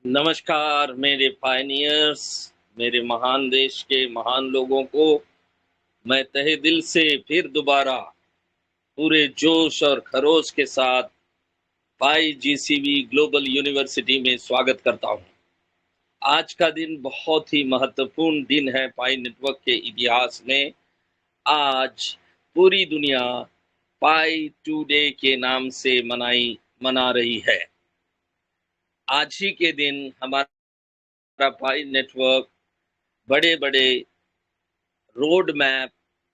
नमस्कार मेरे पायनियर्स, मेरे महान देश के महान लोगों को मैं तहे दिल से फिर दोबारा पूरे जोश और खरोश के साथ पाई जीसीवी ग्लोबल यूनिवर्सिटी में स्वागत करता हूं। आज का दिन बहुत ही महत्वपूर्ण दिन है पाई नेटवर्क के इतिहास में। आज पूरी दुनिया पाई टुडे के नाम से मना रही है। आज ही के दिन हमारा पाई नेटवर्क बड़े-बड़े रोड मैप,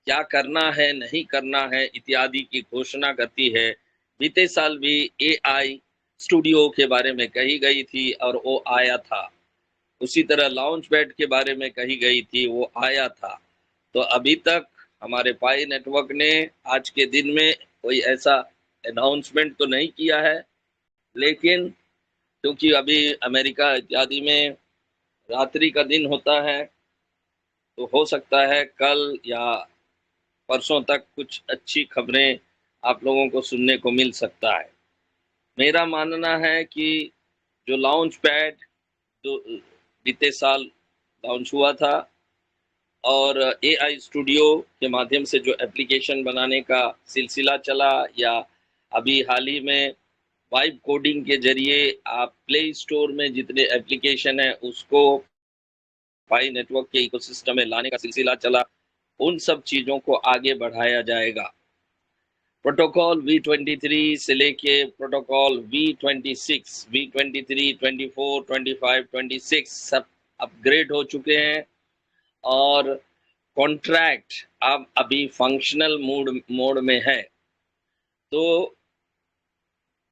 क्या करना है, नहीं करना है इत्यादि की घोषणा करती है। बीते साल भी एआई स्टूडियो के बारे में कही गई थी और वो आया था। उसी तरह लॉन्च पैड के बारे में कही गई थी, वो आया था। तो अभी तक हमारे पाई नेटवर्क ने आज के दिन में कोई ऐसा अनाउंसमेंट तो नहीं किया है, लेकिन क्योंकि अभी अमेरिका इत्यादि में रात्रि का दिन होता है, तो हो सकता है कल या परसों तक कुछ अच्छी खबरें आप लोगों को सुनने को मिल सकता है। मेरा मानना है कि जो लॉन्च पैड जो बीते साल लॉन्च हुआ था और एआई स्टूडियो के माध्यम से जो एप्लीकेशन बनाने का सिलसिला चला, या अभी हाल ही में वाइब कोडिंग के ज़रिए आप प्ले स्टोर में जितने एप्लीकेशन हैं उसको पाई नेटवर्क के इकोसिस्टम में लाने का सिलसिला चला, उन सब चीज़ों को आगे बढ़ाया जाएगा। प्रोटोकॉल V23 से लेके प्रोटोकॉल V26, V23, 24, 25, 26 सब अपग्रेड हो चुके हैं और कॉन्ट्रैक्ट अब अभी फंक्शनल मोड में है। तो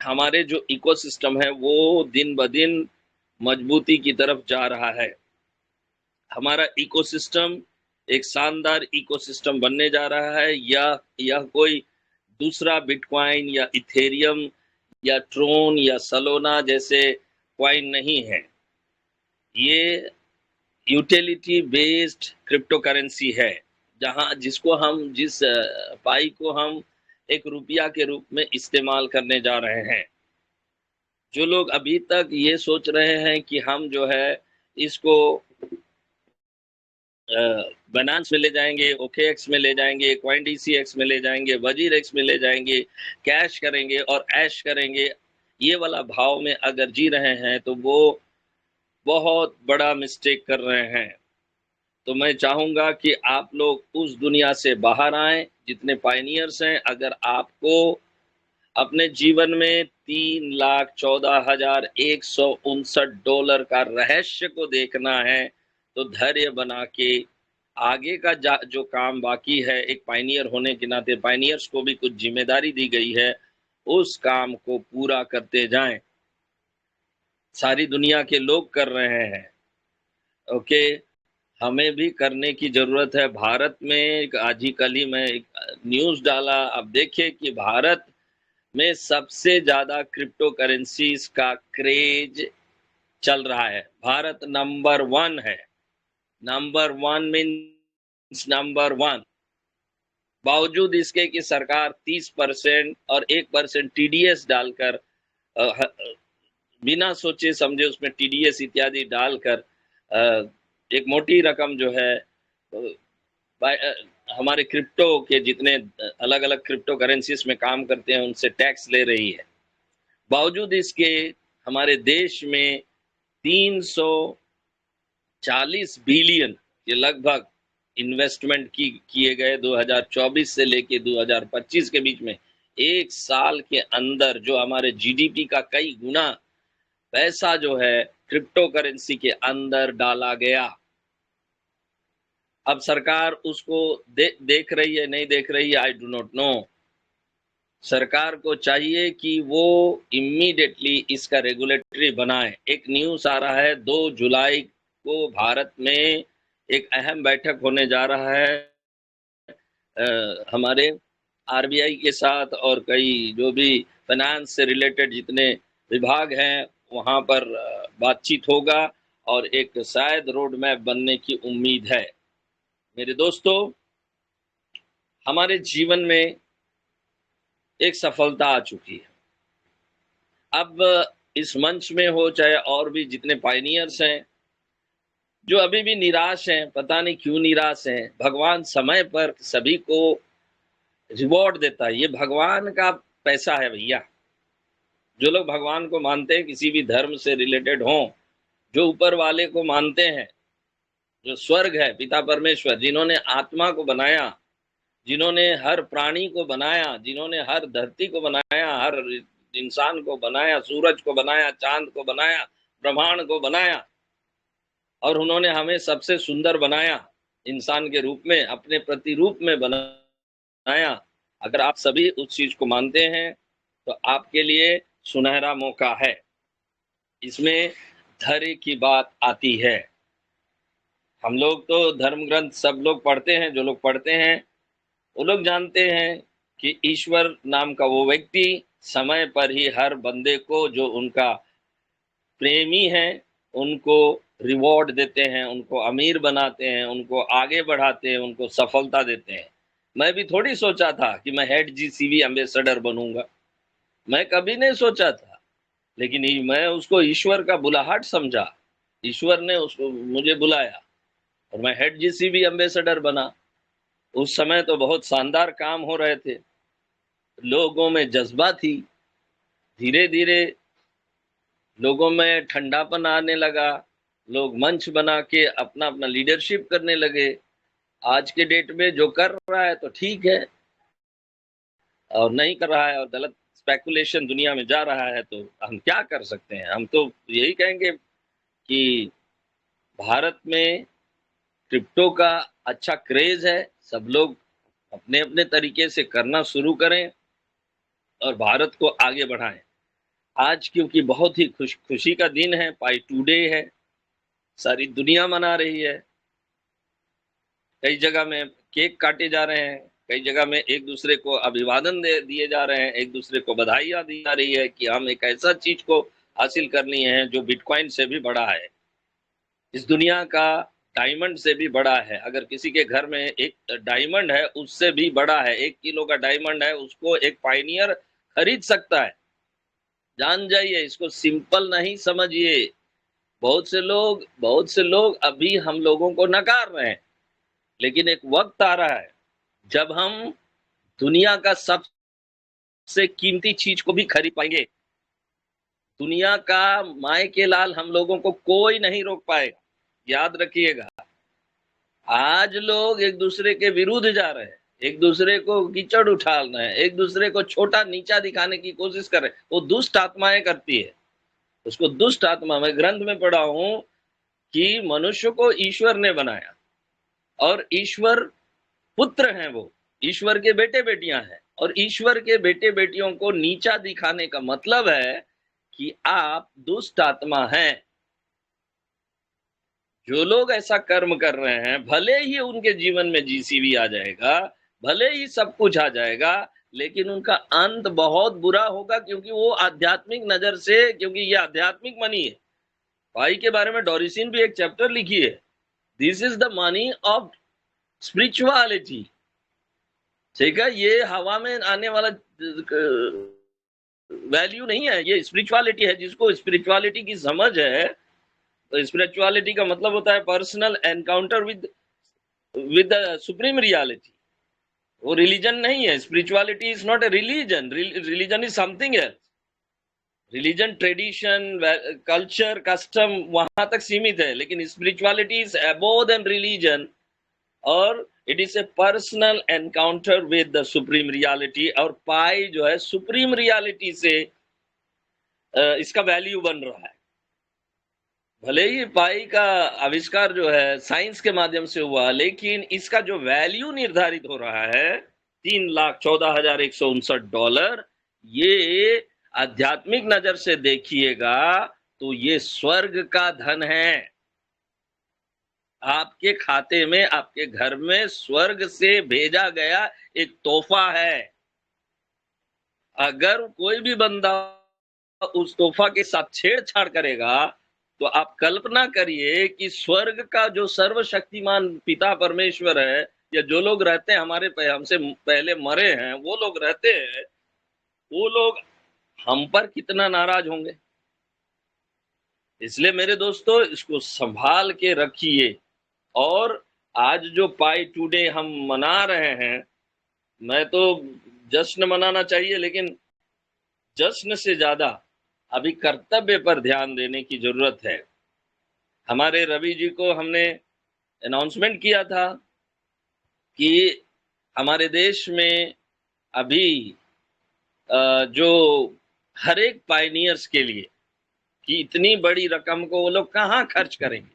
हमारे जो इकोसिस्टम है वो दिन ब दिन मजबूती की तरफ जा रहा है। हमारा इकोसिस्टम एक शानदार इकोसिस्टम बनने जा रहा है। यह कोई दूसरा बिटकॉइन या इथेरियम या ट्रोन या सलोना जैसे कॉइन नहीं है। ये यूटिलिटी बेस्ड क्रिप्टो करेंसी है, जहां जिस पाई को हम एक रुपया के रूप में इस्तेमाल करने जा रहे हैं। जो लोग अभी तक ये सोच रहे हैं कि हम जो है इसको बनांस में ले जाएंगे, ओकेएक्स में ले जाएंगे, कॉइनडीसीएक्स में ले जाएंगे, वजीरेक्स में ले जाएंगे, कैश करेंगे और ऐश करेंगे, ये वाला भाव में अगर जी रहे हैं तो वो बहुत बड़ा मिस्टेक कर रहे हैं। तो मैं चाहूँगा कि आप लोग उस दुनिया से बाहर आएँ, जितने पायनियर्स हैं। अगर आपको अपने जीवन में $3,14,159 का रहस्य को देखना है, तो धैर्य बना के आगे का जो काम बाकी है, एक पायनियर होने के नाते पायनियर्स को भी कुछ जिम्मेदारी दी गई है, उस काम को पूरा करते जाएं। सारी दुनिया के लोग कर रहे हैं, ओके, हमें भी करने की ज़रूरत है। भारत में आज ही कल ही मैं एक न्यूज़ डाला, अब देखिए कि भारत में सबसे ज़्यादा क्रिप्टो करेंसीज़ का क्रेज चल रहा है। भारत नंबर 1 है। Number 1 means number 1। बावजूद इसके कि सरकार 30% और 1% टीडीएस डालकर बिना सोचे समझे उसमें टीडीएस इत्यादि डालकर एक मोटी रकम जो है हमारे क्रिप्टो के जितने अलग-अलग क्रिप्टो करेंसीज में काम करते हैं उनसे टैक्स ले रही है। बावजूद इसके हमारे देश में 340 बिलियन के लगभग इन्वेस्टमेंट किए गए 2024 से लेके 2025 के बीच में। एक साल के अंदर जो हमारे जीडीपी का कई गुना पैसा जो है क्रिप्टो करेंसी के अंदर डाला गया। अब सरकार उसको देख रही है, नहीं देख रही है, आई डू नॉट नो। सरकार को चाहिए कि वो इमीडिएटली इसका रेगुलेटरी बनाए। एक न्यूज़ आ रहा है 2 जुलाई को भारत में एक अहम बैठक होने जा रहा है हमारे आरबीआई के साथ, और कई जो भी फाइनेंस से रिलेटेड जितने विभाग हैं वहाँ पर बातचीत होगा और एक शायद रोड मैप बनने की उम्मीद है। मेरे दोस्तों, हमारे जीवन में एक सफलता आ चुकी है। अब इस मंच में हो चाहे और भी जितने पायनियर्स हैं जो अभी भी निराश हैं, पता नहीं क्यों निराश हैं, भगवान समय पर सभी को रिवॉर्ड देता है। ये भगवान का पैसा है भैया। जो लोग भगवान को मानते हैं, किसी भी धर्म से रिलेटेड हों, जो ऊपर वाले को मानते हैं, जो स्वर्ग है, पिता परमेश्वर, जिन्होंने आत्मा को बनाया, जिन्होंने हर प्राणी को बनाया, जिन्होंने हर धरती को बनाया, हर इंसान को बनाया, सूरज को बनाया, चांद को बनाया, ब्रह्मांड को बनाया, और उन्होंने हमें सबसे सुंदर बनाया, इंसान के रूप में, अपने प्रतिरूप में बनाया। अगर आप सभी उस चीज को मानते हैं तो आपके लिए सुनहरा मौका है। इसमें धैर्य की बात आती है। हम लोग तो धर्म ग्रंथ सब लोग पढ़ते हैं, जो लोग पढ़ते हैं वो लोग जानते हैं कि ईश्वर नाम का वो व्यक्ति समय पर ही हर बंदे को, जो उनका प्रेमी है, उनको रिवॉर्ड देते हैं, उनको अमीर बनाते हैं, उनको आगे बढ़ाते हैं, उनको सफलता देते हैं। मैं भी थोड़ी सोचा था कि मैं हेड जीसीबी एम्बेसडर बनूंगा, मैं कभी नहीं सोचा था, लेकिन मैं उसको ईश्वर का बुलाहट समझा। ईश्वर ने उसको मुझे बुलाया और मैं हेड जीसीबी एम्बेसडर बना। उस समय तो बहुत शानदार काम हो रहे थे, लोगों में जज्बा थी, धीरे धीरे लोगों में ठंडापन आने लगा, लोग मंच बना के अपना अपना लीडरशिप करने लगे। आज के डेट में जो कर रहा है तो ठीक है, और नहीं कर रहा है और गलत स्पेकुलेशन दुनिया में जा रहा है तो हम क्या कर सकते हैं। हम तो यही कहेंगे कि भारत में क्रिप्टो का अच्छा क्रेज है, सब लोग अपने अपने तरीके से करना शुरू करें और भारत को आगे बढ़ाएं। आज क्योंकि बहुत ही खुशी का दिन है, पाई टूडे है, सारी दुनिया मना रही है। कई जगह में केक काटे जा रहे हैं, कई जगह में एक दूसरे को अभिवादन दिए जा रहे हैं, एक दूसरे को बधाइयाँ दी जा रही है कि हम एक ऐसा चीज को हासिल करनी है जो बिटकॉइन से भी बड़ा है, इस दुनिया का डायमंड से भी बड़ा है। अगर किसी के घर में एक डायमंड है, उससे भी बड़ा है, 1 किलो का डायमंड है, उसको एक पायनियर खरीद सकता है। जान जाइए, इसको सिंपल नहीं समझिए। बहुत से लोग अभी हम लोगों को नकार रहे हैं, लेकिन एक वक्त आ रहा है जब हम दुनिया का सबसे कीमती चीज को भी खरीद पाएंगे। दुनिया का माय के लाल हम लोगों को कोई नहीं रोक पाएगा, याद रखिएगा। आज लोग एक दूसरे के विरुद्ध जा रहे हैं, एक दूसरे को कीचड़ उठा रहे हैं, एक दूसरे को छोटा नीचा दिखाने की कोशिश कर रहे हैं। वो दुष्ट आत्माएं करती है, उसको दुष्ट आत्मा, मैं ग्रंथ में पढ़ा हूं कि मनुष्य को ईश्वर ने बनाया और ईश्वर पुत्र हैं, वो ईश्वर के बेटे बेटियां हैं, और ईश्वर के बेटे बेटियों को नीचा दिखाने का मतलब है कि आप दुष्ट आत्मा हैं। जो लोग ऐसा कर्म कर रहे हैं, भले ही उनके जीवन में जीसीबी आ जाएगा, भले ही सब कुछ आ जाएगा, लेकिन उनका अंत बहुत बुरा होगा, क्योंकि वो आध्यात्मिक नजर से, क्योंकि ये आध्यात्मिक मनी है। भाई के बारे में डोरिसिन भी एक चैप्टर लिखी है, this is the money of spirituality. ठीक है, ये हवा में आने वाला वैल्यू नहीं है, ये स्पिरिचुअलिटी है। जिसको स्पिरिचुअलिटी की समझ है, तो स्पिरिचुअलिटी का मतलब होता है personal encounter with the supreme reality. वो रिलीजन नहीं है, spirituality is not a religion, religion is something else. Religion tradition culture custom वहां तक सीमित है, लेकिन spirituality is above than religion, और it is a personal encounter with the supreme reality. और पाई जो है सुप्रीम रियलिटी से इसका वैल्यू बन रहा है। भले ही पाई का आविष्कार जो है साइंस के माध्यम से हुआ, लेकिन इसका जो वैल्यू निर्धारित हो रहा है $3,14,159, ये आध्यात्मिक नजर से देखिएगा तो ये स्वर्ग का धन है। आपके खाते में, आपके घर में स्वर्ग से भेजा गया एक तोहफा है। अगर कोई भी बंदा उस तोहफा के साथ छेड़छाड़ करेगा, तो आप कल्पना करिए कि स्वर्ग का जो सर्वशक्तिमान पिता परमेश्वर है, या जो लोग रहते हैं हमारे हमसे पहले मरे हैं, वो लोग रहते हैं, वो लोग हम पर कितना नाराज होंगे। इसलिए मेरे दोस्तों इसको संभाल के रखिए। और आज जो पाई टुडे हम मना रहे हैं, मैं तो जश्न मनाना चाहिए, लेकिन जश्न से ज्यादा अभी कर्तव्य पर ध्यान देने की जरूरत है। हमारे रवि जी को हमने अनाउंसमेंट किया था कि हमारे देश में अभी जो हर एक पायनियर्स के लिए कि इतनी बड़ी रकम को वो लोग कहाँ खर्च करेंगे।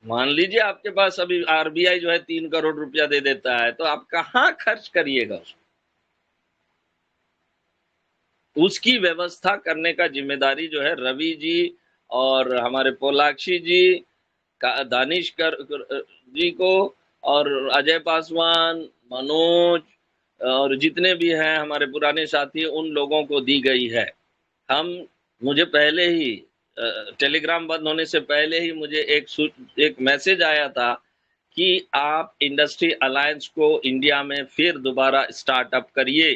मान लीजिए आपके पास अभी आरबीआई जो है 3 करोड़ रुपया दे देता है, तो आप कहाँ खर्च करिएगा उसको? उसकी व्यवस्था करने का जिम्मेदारी जो है रवि जी और हमारे पोलाक्षी जी दानिश जी को और अजय पासवान, मनोज और जितने भी हैं हमारे पुराने साथी, उन लोगों को दी गई है। मुझे पहले ही टेलीग्राम बंद होने से पहले ही मुझे एक मैसेज आया था कि आप इंडस्ट्री अलायंस को इंडिया में फिर दोबारा स्टार्टअप करिए।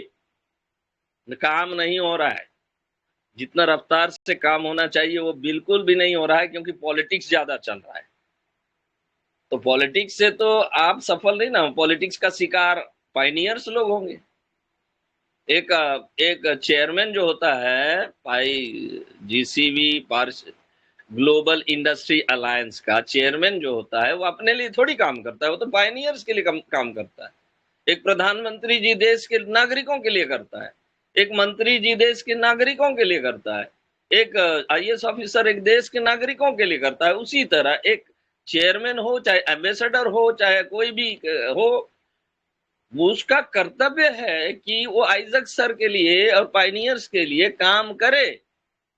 काम नहीं हो रहा है, जितना रफ्तार से काम होना चाहिए वो बिल्कुल भी नहीं हो रहा है, क्योंकि पॉलिटिक्स ज्यादा चल रहा है। तो पॉलिटिक्स से तो आप सफल नहीं ना, पॉलिटिक्स का शिकार पाइनियर्स लोग होंगे। एक एक चेयरमैन जो होता है पाई जीसीवी ग्लोबल इंडस्ट्री अलायंस का चेयरमैन जो होता है, वो अपने लिए थोड़ी काम करता है, वो तो पायनियर्स के लिए काम करता है। एक प्रधानमंत्री जी देश के नागरिकों के लिए करता है, एक मंत्री जी देश के नागरिकों के लिए करता है, एक आईएएस ऑफिसर एक देश के नागरिकों के लिए करता है। उसी तरह एक चेयरमैन हो, चाहे एम्बेसडर हो, चाहे कोई भी हो, वो उसका कर्तव्य है कि वो आइजक सर के लिए और पायनियर्स के लिए काम करे।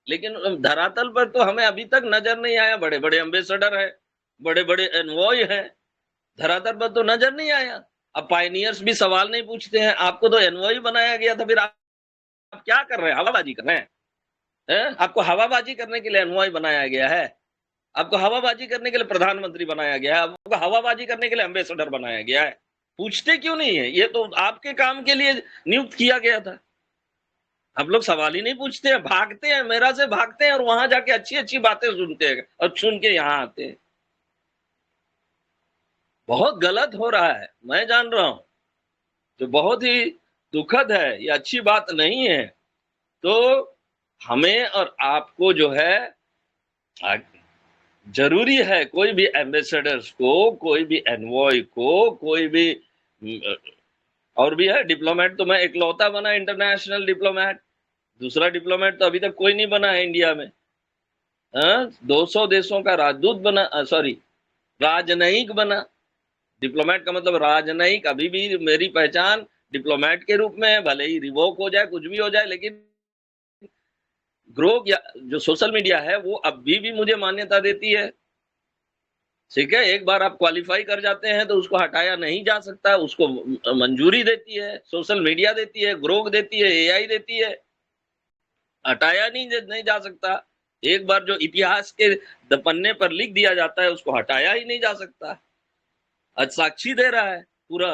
लेकिन धरातल पर तो हमें अभी तक नजर नहीं आया। बड़े बड़े एम्बेसडर है, बड़े बड़े एनवॉय है, धरातल पर तो नजर नहीं आया। अब पायनियर्स भी सवाल नहीं पूछते हैं। आपको तो एनवॉय बनाया गया था, फिर आप क्या कर रहे हैं? हवाबाजी कर रहे हैं? आपको हवाबाजी करने के लिए एनवॉय बनाया गया है, आपको हवाबाजी करने के लिए प्रधानमंत्री बनाया गया है, आपको हवाबाजी करने के लिए एम्बेसडर बनाया गया है। पूछते क्यों नहीं है? ये तो आपके काम के लिए नियुक्त किया गया था। हम लोग सवाल ही नहीं पूछते हैं, भागते हैं, मेरा से भागते हैं और वहां जाके अच्छी अच्छी बातें सुनते हैं और सुन के यहाँ आते हैं। बहुत गलत हो रहा है, मैं जान रहा हूं, जो बहुत ही दुखद है, ये अच्छी बात नहीं है। तो हमें और आपको जो है जरूरी है, कोई भी एम्बेसडर्स को, कोई भी एनवॉय को, कोई भी और भी है डिप्लोमेट, तो मैं इकलौता बना इंटरनेशनल डिप्लोमेट, दूसरा डिप्लोमेट तो अभी तक कोई नहीं बना है इंडिया में। 200 देशों का राजदूत बना, सॉरी राजनयिक बना। डिप्लोमेट का मतलब राजनयिक। अभी भी मेरी पहचान डिप्लोमेट के रूप में है, भले ही रिवोक हो जाए, कुछ भी हो जाए, लेकिन ग्रोव या जो सोशल मीडिया है वो अभी भी मुझे मान्यता देती है। ठीक है, एक बार आप क्वालिफाई कर जाते हैं तो उसको हटाया नहीं जा सकता, उसको मंजूरी देती है सोशल मीडिया, देती है ग्रोग, देती है एआई, देती है, हटाया नहीं जा सकता। एक बार जो इतिहास के पन्ने पर लिख दिया जाता है उसको हटाया ही नहीं जा सकता। आज साक्षी दे रहा है, पूरा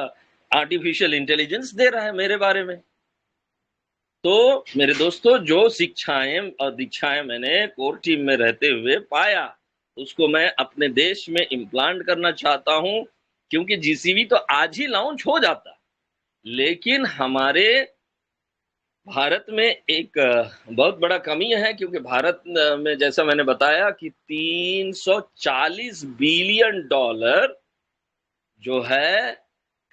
आर्टिफिशियल इंटेलिजेंस दे रहा है मेरे बारे में। तो मेरे दोस्तों, जो शिक्षाएं और दीक्षाएं मैंने कोर टीम में रहते हुए पाया, उसको मैं अपने देश में इम्प्लांट करना चाहता हूं। क्योंकि जीसीबी तो आज ही लॉन्च हो जाता, लेकिन हमारे भारत में एक बहुत बड़ा कमी है, क्योंकि भारत में जैसा मैंने बताया कि 340 बिलियन डॉलर जो है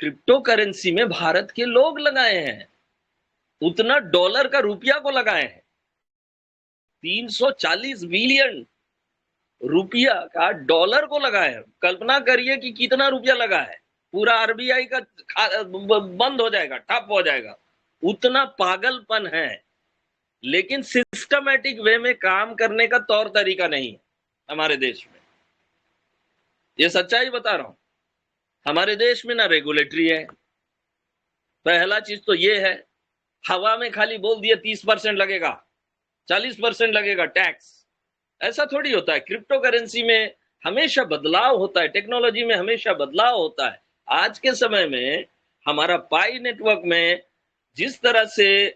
क्रिप्टो करेंसी में भारत के लोग लगाए हैं। उतना डॉलर का रुपया को लगाए हैं। 340 बिलियन रुपया का डॉलर को लगाए हैं। कल्पना करिए कि कितना रुपया लगा है। पूरा आरबीआई का बंद हो जाएगा, ठप हो जाएगा, उतना पागलपन है। लेकिन सिस्टमैटिक वे में काम करने का तौर तरीका नहीं है हमारे देश में। ये सच्चाई बता रहा हूं। हमारे देश में ना रेगुलेटरी है। पहला चीज तो ये है, हवा में खाली बोल दिए 30% लगेगा, 40% लगेगा टैक्स। ऐसा थोड़ी होता है। क्रिप्टो करेंसी में हमेशा बदलाव होता है, टेक्नोलॉजी में हमेशा बदलाव होता है। आज के समय में हमारा पाई नेटवर्क में जिस तरह से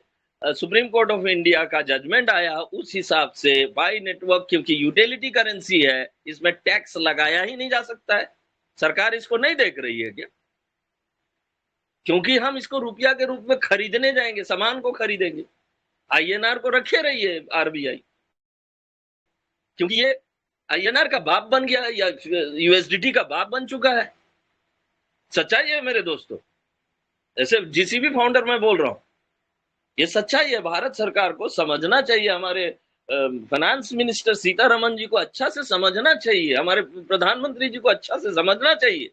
सुप्रीम कोर्ट ऑफ इंडिया का जजमेंट आया, उस हिसाब से बाई नेटवर्क, क्योंकि यूटिलिटी करेंसी है, इसमें टैक्स लगाया ही नहीं जा सकता है। सरकार इसको नहीं देख रही है क्या? क्योंकि हम इसको रुपया के रूप में खरीदने जाएंगे, सामान को खरीदेंगे। आईएनआर को रखे रही है आरबीआई, क्योंकि ये आईएनआर का बाप बन गया या यूएसडीटी का बाप बन चुका है। सच्चाई है मेरे दोस्तों, ऐसे जीसीबी फाउंडर मैं बोल रहा हूं, ये सच्चाई है। भारत सरकार को समझना चाहिए, हमारे फाइनेंस मिनिस्टर सीतारमन जी को अच्छा से समझना चाहिए, हमारे प्रधानमंत्री जी को अच्छा से समझना चाहिए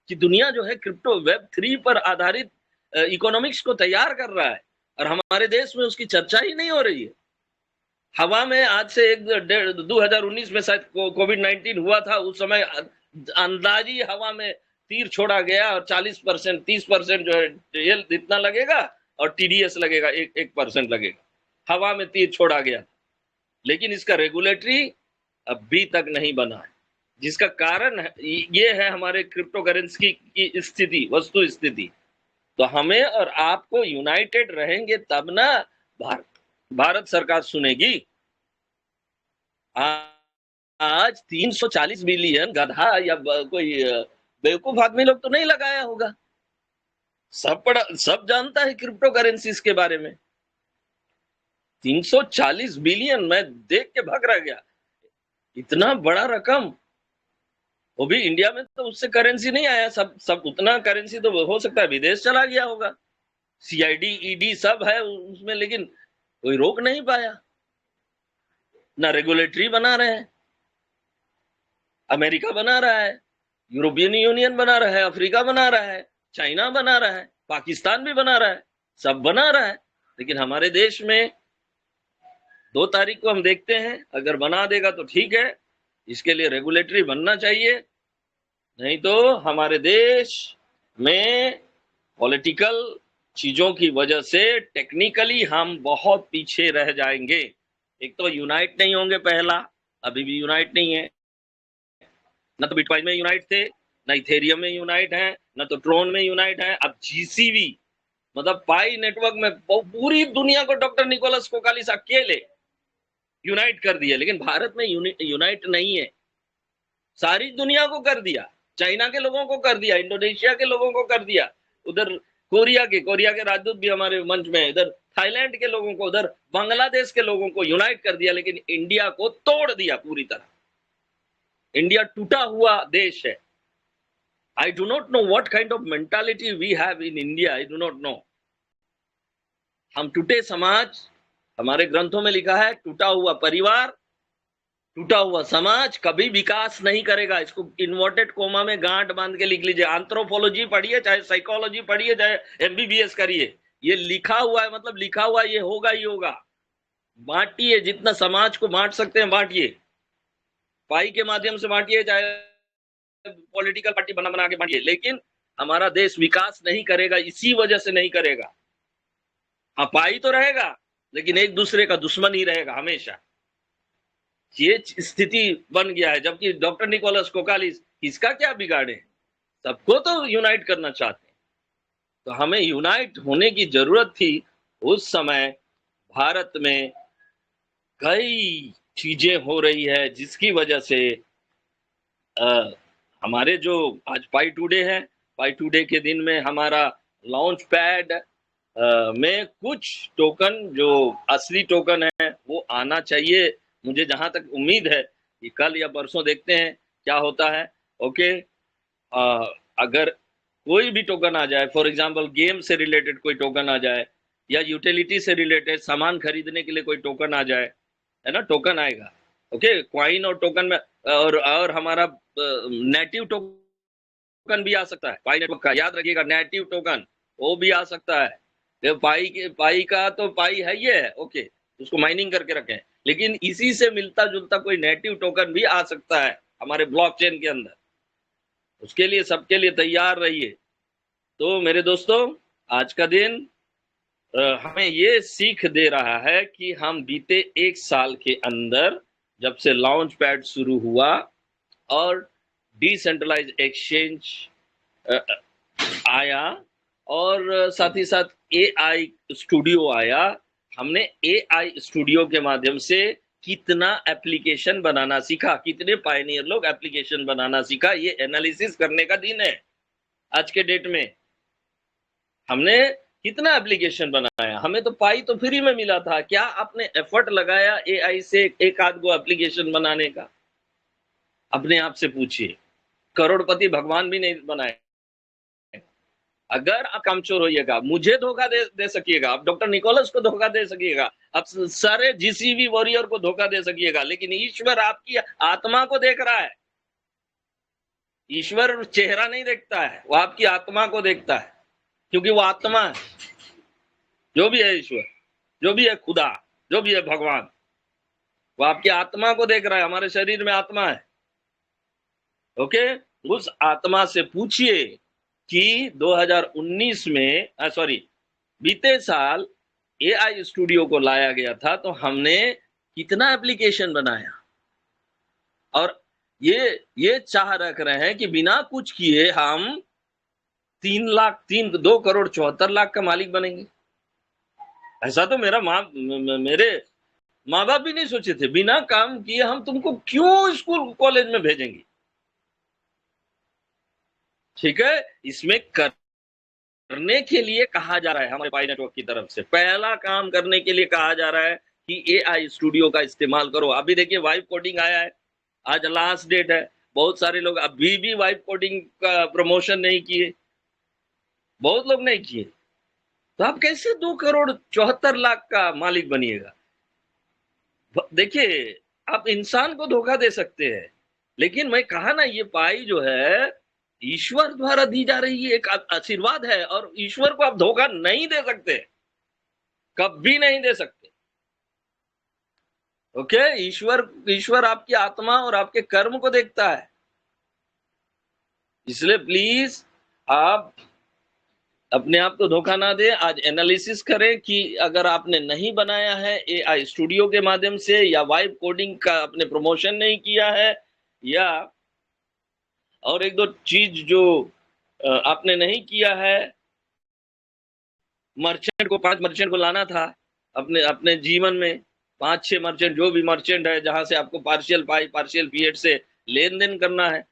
कि दुनिया जो है क्रिप्टो Web3 पर आधारित इकोनॉमिक्स को तैयार कर रहा है, और हमारे देश में उसकी चर्चा ही नहीं हो रही है। हवा में आज से 2019 में शायद कोविड-19 हुआ था, उस समय अंदाजी हवा में तीर छोड़ा गया, और 40% 30% जो है जेल इतना लगेगा और टीडीएस लगेगा 1% लगेगा। हवा में तीर छोड़ा गया, लेकिन इसका रेगुलेटरी अभी तक नहीं बना है, जिसका कारण ये है हमारे क्रिप्टो करेंसी की स्थिति, वस्तु स्थिति। तो हमें और आपको यूनाइटेड रहेंगे तब ना भारत सरकार सुनेगी। आज 340 बिलियन गधा या कोई बेवकूफ आदमी लोग तो नहीं लगाया होगा, सब जानता है क्रिप्टो करेंसीज के बारे में। 340 बिलियन, मैं देख के भग रह गया, इतना बड़ा रकम। वो भी इंडिया में तो उससे करेंसी नहीं आया, सब उतना करेंसी तो हो सकता है विदेश चला गया होगा, सीआईडी ईडी सब है उसमें, लेकिन कोई रोक नहीं पाया। ना रेगुलेटरी बना रहे हैं, अमेरिका बना रहा है, यूरोपियन यूनियन बना रहा है, अफ्रीका बना रहा है, चाइना बना रहा है, पाकिस्तान भी बना रहा है, सब बना रहा है। लेकिन हमारे देश में 2 तारीख को हम देखते हैं, अगर बना देगा तो ठीक है, इसके लिए रेगुलेटरी बनना चाहिए, नहीं तो हमारे देश में पॉलिटिकल चीजों की वजह से टेक्निकली हम बहुत पीछे रह जाएंगे। एक तो यूनाइट नहीं होंगे, पहला अभी भी यूनाइट नहीं है, न तो बिटकॉइन में यूनाइट थे, न इथेरियम में यूनाइट है, न तो ट्रोन में यूनाइट है। अब जीसीवी मतलब पाई नेटवर्क में पूरी दुनिया को डॉक्टर निकोलस कोकालिस अकेले यूनाइट कर दिया, लेकिन भारत में यूनाइट नहीं है। सारी दुनिया को कर दिया, चाइना के लोगों को कर दिया, इंडोनेशिया के लोगों को कर दिया, उधर कोरिया के राजदूत भी हमारे मंच में, इधर थाईलैंड के लोगों को, उधर बांग्लादेश के लोगों को यूनाइट कर दिया, लेकिन इंडिया को तोड़ दिया पूरी तरह। इंडिया टूटा हुआ देश है। I do not know what kind of mentality we have in India. I do not know. हम टूटे समाज, हमारे ग्रंथों में लिखा है टूटा हुआ परिवार, टूटा हुआ समाज कभी विकास नहीं करेगा। इसको इन्वर्टेड कोमा में गांठ बांध के लिख लीजिए। एंथ्रोपोलॉजी पढ़िए, चाहे साइकोलॉजी पढ़िए, चाहे एमबीबीएस करिए, ये लिखा हुआ है, मतलब लिखा हुआ ये होगा ही होगा। बांटिए, जितना समाज को बांट सकते हैं बांटिए, पाई के माध्यम से बांटिए, चाहे पॉलिटिकल पार्टी बना के बांटिए, लेकिन हमारा देश विकास नहीं करेगा, इसी वजह से नहीं करेगा। हाँ, पाई तो रहेगा, लेकिन एक दूसरे का दुश्मन ही रहेगा हमेशा। ये स्थिति बन गया है, जबकि डॉक्टर निकोलस कोकालिस इसका क्या बिगाड़े, सबको तो यूनाइट करना चाहते हैं। तो हमें यूनाइट होने की जरूरत थी। उस समय भारत में कई चीजें हो रही है, जिसकी वजह से हमारे जो आज पाई टुडे है, पाई टुडे के दिन में हमारा लॉन्च पैड में कुछ टोकन जो असली टोकन है वो आना चाहिए। मुझे जहां तक उम्मीद है कि कल या परसों देखते हैं क्या होता है। ओके, अगर कोई भी टोकन आ जाए, फॉर एग्जांपल गेम से रिलेटेड कोई टोकन आ जाए, या यूटिलिटी से रिलेटेड सामान खरीदने के लिए कोई टोकन आ जाए, है ना, टोकन आएगा। ओके, क्वाइन और टोकन में और हमारा नेटिव टोकन भी आ सकता है पाई नेटवर्क का, याद रखिएगा, नेटिव टोकन वो भी आ सकता है। पाई का तो पाई है ये है, ओके, उसको माइनिंग करके रखें, लेकिन इसी से मिलता जुलता कोई नेटिव टोकन भी आ सकता है हमारे ब्लॉकचेन के अंदर। उसके लिए सबके लिए तैयार रहिए। तो मेरे दोस्तों, आज का दिन हमें ये सीख दे रहा है कि हम बीते 1 साल के अंदर, जब से लॉन्च पैड शुरू हुआ और डिसेंट्रलाइज एक्सचेंज आया और साथ ही साथ AI स्टूडियो आया, हमने एआई स्टूडियो के माध्यम से कितना एप्लीकेशन बनाना सीखा, कितने पायनियर लोग एप्लीकेशन बनाना सीखा, ये एनालिसिस करने का दिन है आज के डेट में। हमने कितना एप्लीकेशन बनाया, हमें तो पाई तो फ्री में मिला था, क्या आपने एफर्ट लगाया एआई से एक आध गो एप्लीकेशन बनाने का? अपने आप से पूछिए। करोड़पति भगवान भी नहीं बनाए। अगर आप कामचोर होइएगा, मुझे धोखा दे सकिएगा, आप डॉक्टर निकोलस को धोखा दे सकिएगा, आप सारे जीसीबी वॉरियर को धोखा दे सकिएगा, लेकिन ईश्वर आपकी आत्मा को देख रहा है। ईश्वर चेहरा नहीं देखता है, वो आपकी आत्मा को देखता है, क्योंकि वो आत्मा है। जो भी है ईश्वर, जो भी है खुदा, जो भी है भगवान, वो आपकी आत्मा को देख रहा है। हमारे शरीर में आत्मा है। ओके, उस आत्मा से पूछिए कि 2019 में बीते साल एआई स्टूडियो को लाया गया था, तो हमने कितना एप्लीकेशन बनाया। और ये चाह रख रहे हैं कि बिना कुछ किए हम 2 करोड़ 74 लाख का मालिक बनेंगे। ऐसा तो मेरे माँ बाप भी नहीं सोचे थे। बिना काम किए हम तुमको क्यों स्कूल कॉलेज में भेजेंगे? ठीक है, इसमें करने के लिए कहा जा रहा है हमारे पाई नेटवर्क की तरफ से, पहला काम करने के लिए कहा जा रहा है कि एआई स्टूडियो का इस्तेमाल करो। अभी देखिए वाइब कोडिंग आया है, आज लास्ट डेट है। बहुत सारे लोग अभी भी वाइब कोडिंग का प्रमोशन नहीं किए, बहुत लोग नहीं किए। तो आप कैसे 2 करोड़ 74 लाख का मालिक बनिएगा? देखिए, आप इंसान को धोखा दे सकते हैं, लेकिन मैं कहा ना, ये पाई जो है ईश्वर द्वारा दी जा रही है, एक आशीर्वाद है, और ईश्वर को आप धोखा नहीं दे सकते, कभी नहीं दे सकते। ओके, ईश्वर आपकी आत्मा और आपके कर्म को देखता है। इसलिए प्लीज आप अपने आप को धोखा ना दे। आज एनालिसिस करें कि अगर आपने नहीं बनाया है एआई स्टूडियो के माध्यम से, या वाइब कोडिंग का आपने प्रमोशन नहीं किया है, या और एक दो चीज जो आपने नहीं किया है, मर्चेंट को 5 मर्चेंट को लाना था अपने अपने जीवन में, 5-6 मर्चेंट, जो भी मर्चेंट है जहां से आपको पार्शियल पाई पार्शियल पीएड से लेन देन करना है,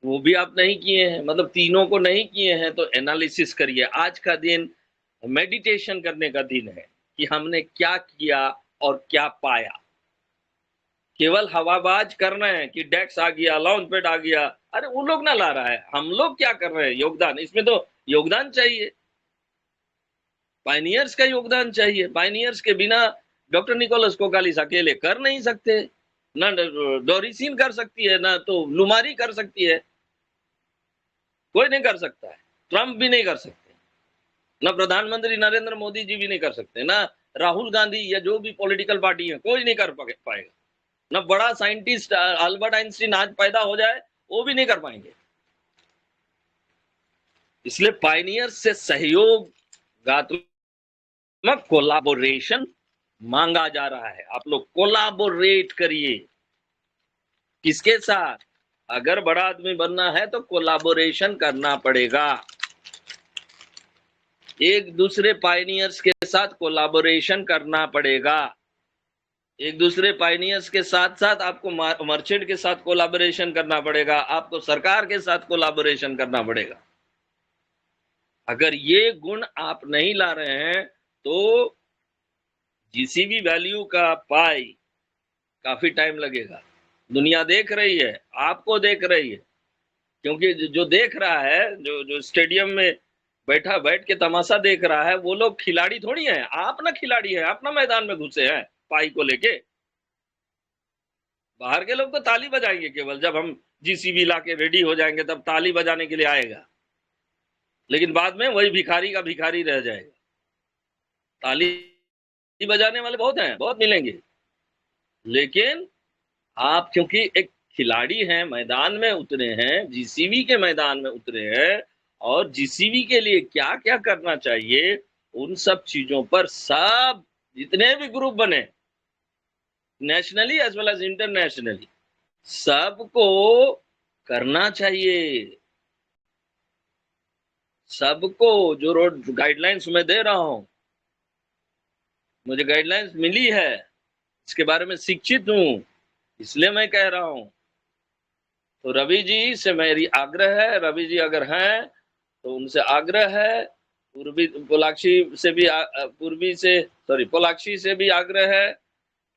वो भी आप नहीं किए हैं, मतलब तीनों को नहीं किए हैं। तो एनालिसिस करिए। आज का दिन मेडिटेशन करने का दिन है कि हमने क्या किया और क्या पाया। केवल हवाबाज करना है कि डेक्स आ गया, लॉन्च पैड आ गया, अरे वो लोग ना ला रहा है, हम लोग क्या कर रहे हैं? योगदान, इसमें तो योगदान चाहिए, पायनियर्स का योगदान चाहिए। पायनियर्स के बिना डॉक्टर निकोलस कोकालिस अकेले कर नहीं सकते, ना डोरिसिन कर सकती है, ना तो लुमारी कर सकती है, कोई नहीं कर सकता है। ट्रंप भी नहीं कर सकते, ना प्रधानमंत्री नरेंद्र मोदी जी भी नहीं कर सकते, ना राहुल गांधी या जो भी पॉलिटिकल पार्टी है, कोई नहीं कर पाएगा। ना बड़ा साइंटिस्ट अल्बर्ट आइंस्टीन आज पैदा हो जाए, वो भी नहीं कर पाएंगे। इसलिए पायनियर्स से सहयोगात्मक कोलाबोरेशन मांगा जा रहा है। आप लोग कोलाबोरेट करिए। किसके साथ? अगर बड़ा आदमी बनना है तो कोलाबोरेशन करना पड़ेगा, एक दूसरे पायनियर्स के साथ कोलाबोरेशन करना पड़ेगा। एक दूसरे पायनियर्स के साथ साथ आपको मर्चेंट के साथ कोलाबोरेशन करना पड़ेगा, आपको सरकार के साथ कोलाबोरेशन करना पड़ेगा। अगर ये गुण आप नहीं ला रहे हैं तो जीसीबी वैल्यू का पाई काफी टाइम लगेगा। दुनिया देख रही है, आपको देख रही है, क्योंकि जो देख रहा है, जो स्टेडियम में बैठ के तमाशा देख रहा है, वो लोग खिलाड़ी थोड़ी हैं। आप ना खिलाड़ी है, आप ना मैदान में घुसे हैं पाई को लेके। बाहर के लोग तो ताली बजाएंगे, केवल जब हम जीसीबी ला के रेडी हो जाएंगे तब ताली बजाने के लिए आएगा, लेकिन बाद में वही भिखारी का भिखारी रह जाएगा। ताली बजाने वाले बहुत हैं, बहुत मिलेंगे, लेकिन आप क्योंकि एक खिलाड़ी हैं, मैदान में उतरे हैं, जीसीबी के मैदान में उतरे हैं, और जीसीबी के लिए क्या क्या करना चाहिए, उन सब चीजों पर सब जितने भी ग्रुप बने, nationally as well as internationally, सबको करना चाहिए। सबको जो रोड गाइडलाइंस मैं दे रहा हूं, मुझे गाइडलाइंस मिली है, इसके बारे में शिक्षित हूँ, इसलिए मैं कह रहा हूँ। तो रवि जी से मेरी आग्रह है, रवि जी अगर हैं तो उनसे आग्रह है, पोलाक्षी से भी आग्रह है,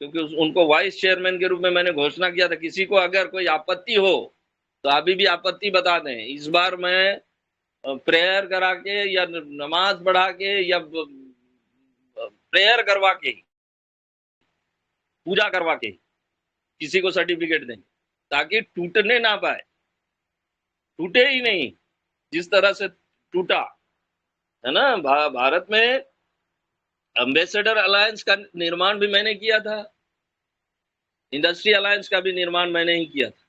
क्योंकि उनको वाइस चेयरमैन के रूप में मैंने घोषणा किया था। किसी को अगर कोई आपत्ति हो तो अभी भी आपत्ति बता दें। इस बार मैं प्रेयर करा के या नमाज पढ़ा के या प्रेयर करवा के, पूजा करवा के किसी को सर्टिफिकेट दें, ताकि टूटने ना पाए, टूटे ही नहीं जिस तरह से टूटा है ना। भारत में एम्बेसडर अलायंस का निर्माण भी मैंने किया था, इंडस्ट्री अलायंस का भी निर्माण मैंने ही किया था,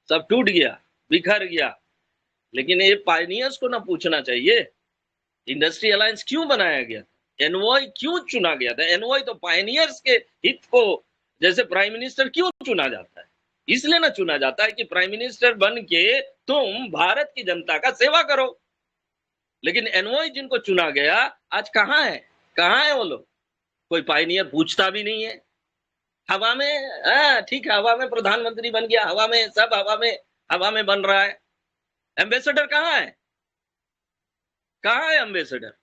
सब टूट गया, बिखर गया। लेकिन ये पायनियर्स को ना पूछना चाहिए इंडस्ट्री अलायंस क्यों बनाया गया, एनवॉय क्यों चुना गया था। एनवॉय तो पायनियर्स के हित को, जैसे प्राइम मिनिस्टर क्यों चुना जाता है, इसलिए ना चुना जाता है कि प्राइम मिनिस्टर बन के तुम भारत की जनता का सेवा करो। लेकिन एनवॉय जिनको चुना गया आज कहाँ है वो लोग, कोई पायनियर पूछता भी नहीं है। हवा में, ठीक है, हवा में प्रधानमंत्री बन गया, हवा में सब, हवा में बन रहा है। एम्बेसडर कहाँ है एम्बेसडर?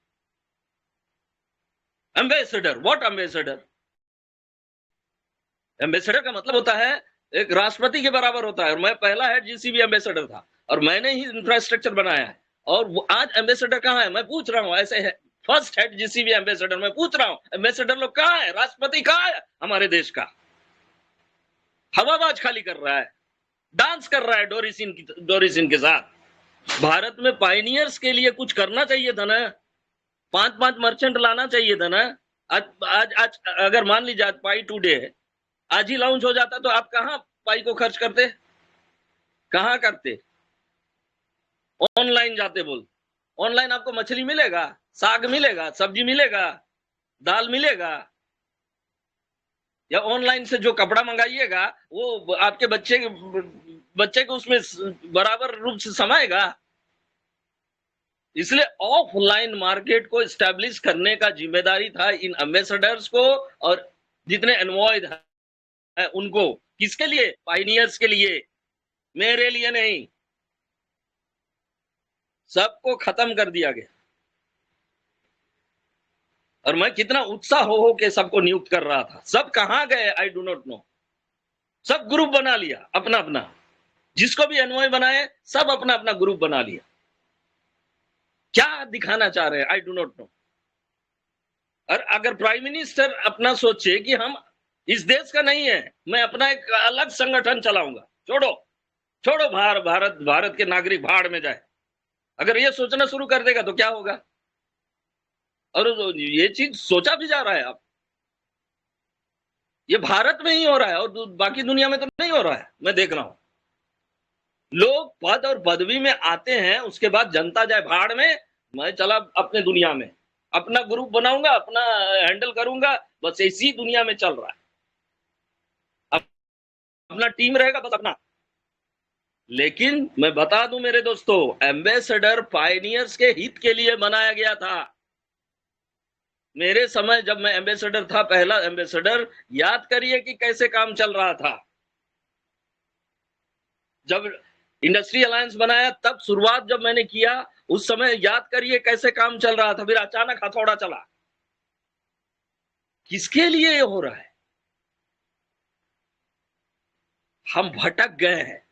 What ambassador? एम्बेसडर का मतलब होता है एक राष्ट्रपति के बराबर होता है। और मैं पहला हेड जीसीबी एम्बेसडर था और मैंने ही इंफ्रास्ट्रक्चर बनाया है। और वो आज एम्बेसडर कहाँ है, मैं पूछ रहा हूँ। ऐसे है फर्स्ट हेड जीसीबी एम्बेसडर, मैं पूछ रहा हूँ एम्बेसडर लोग कहाँ है, राष्ट्रपति कहाँ है हमारे देश का? हवाबाज खाली कर रहा है, डांस कर रहा है डोरिसिन के साथ। भारत में पायनियर्स के लिए कुछ करना चाहिए था ना, 5-5 मर्चेंट लाना चाहिए था ना। आज अगर मान लीजिए आज पाई टुडे है, आज ही लॉन्च हो जाता तो आप कहाँ पाई को खर्च करते, कहाँ करते? ऑनलाइन जाते बोल, ऑनलाइन आपको मछली मिलेगा, साग मिलेगा, सब्जी मिलेगा, दाल मिलेगा, या ऑनलाइन से जो कपड़ा मंगाइएगा वो आपके बच्चे को उसमें बराबर रूप से समाएगा। इसलिए ऑफलाइन मार्केट को एस्टैब्लिश करने का जिम्मेदारी था इन एम्बेसडर्स को और जितने एनवॉय है उनको। किसके लिए? पायनियर्स के लिए, मेरे लिए नहीं। सबको खत्म कर दिया गया। और मैं कितना उत्साह हो के सबको नियुक्त कर रहा था, सब कहां गए आई डू नॉट नो। सब ग्रुप बना लिया अपना अपना, जिसको भी एनवॉय बनाए सब अपना अपना ग्रुप बना लिया। क्या दिखाना चाह रहे हैं आई डू नॉट नो। और अगर प्राइम मिनिस्टर अपना सोचे कि हम इस देश का नहीं है, मैं अपना एक अलग संगठन चलाऊंगा, छोड़ो भारत के नागरिक भाड़ में जाए, अगर ये सोचना शुरू कर देगा तो क्या होगा? और ये चीज सोचा भी जा रहा है अब, ये भारत में ही हो रहा है और बाकी दुनिया में तो नहीं हो रहा है। मैं देख रहा हूं लोग पद और पदवी में आते हैं, उसके बाद जनता जाए भाड़ में, मैं चला अपने दुनिया में, अपना ग्रुप बनाऊंगा, अपना हैंडल करूंगा, बस इसी दुनिया में चल रहा है। अपना टीम रहेगा बस अपना। लेकिन मैं बता दूं मेरे दोस्तों, एम्बेसडर पायनियर्स के हित के लिए बनाया गया था। मेरे समय जब मैं एम्बेसडर था, पहला एम्बेसडर, याद करिए कि कैसे काम चल रहा था। जब इंडस्ट्री अलायंस बनाया तब शुरुआत जब मैंने किया, उस समय याद करिए कैसे काम चल रहा था। फिर अचानक हथौड़ा चला। किसके लिए ये हो रहा है? हम भटक गए हैं।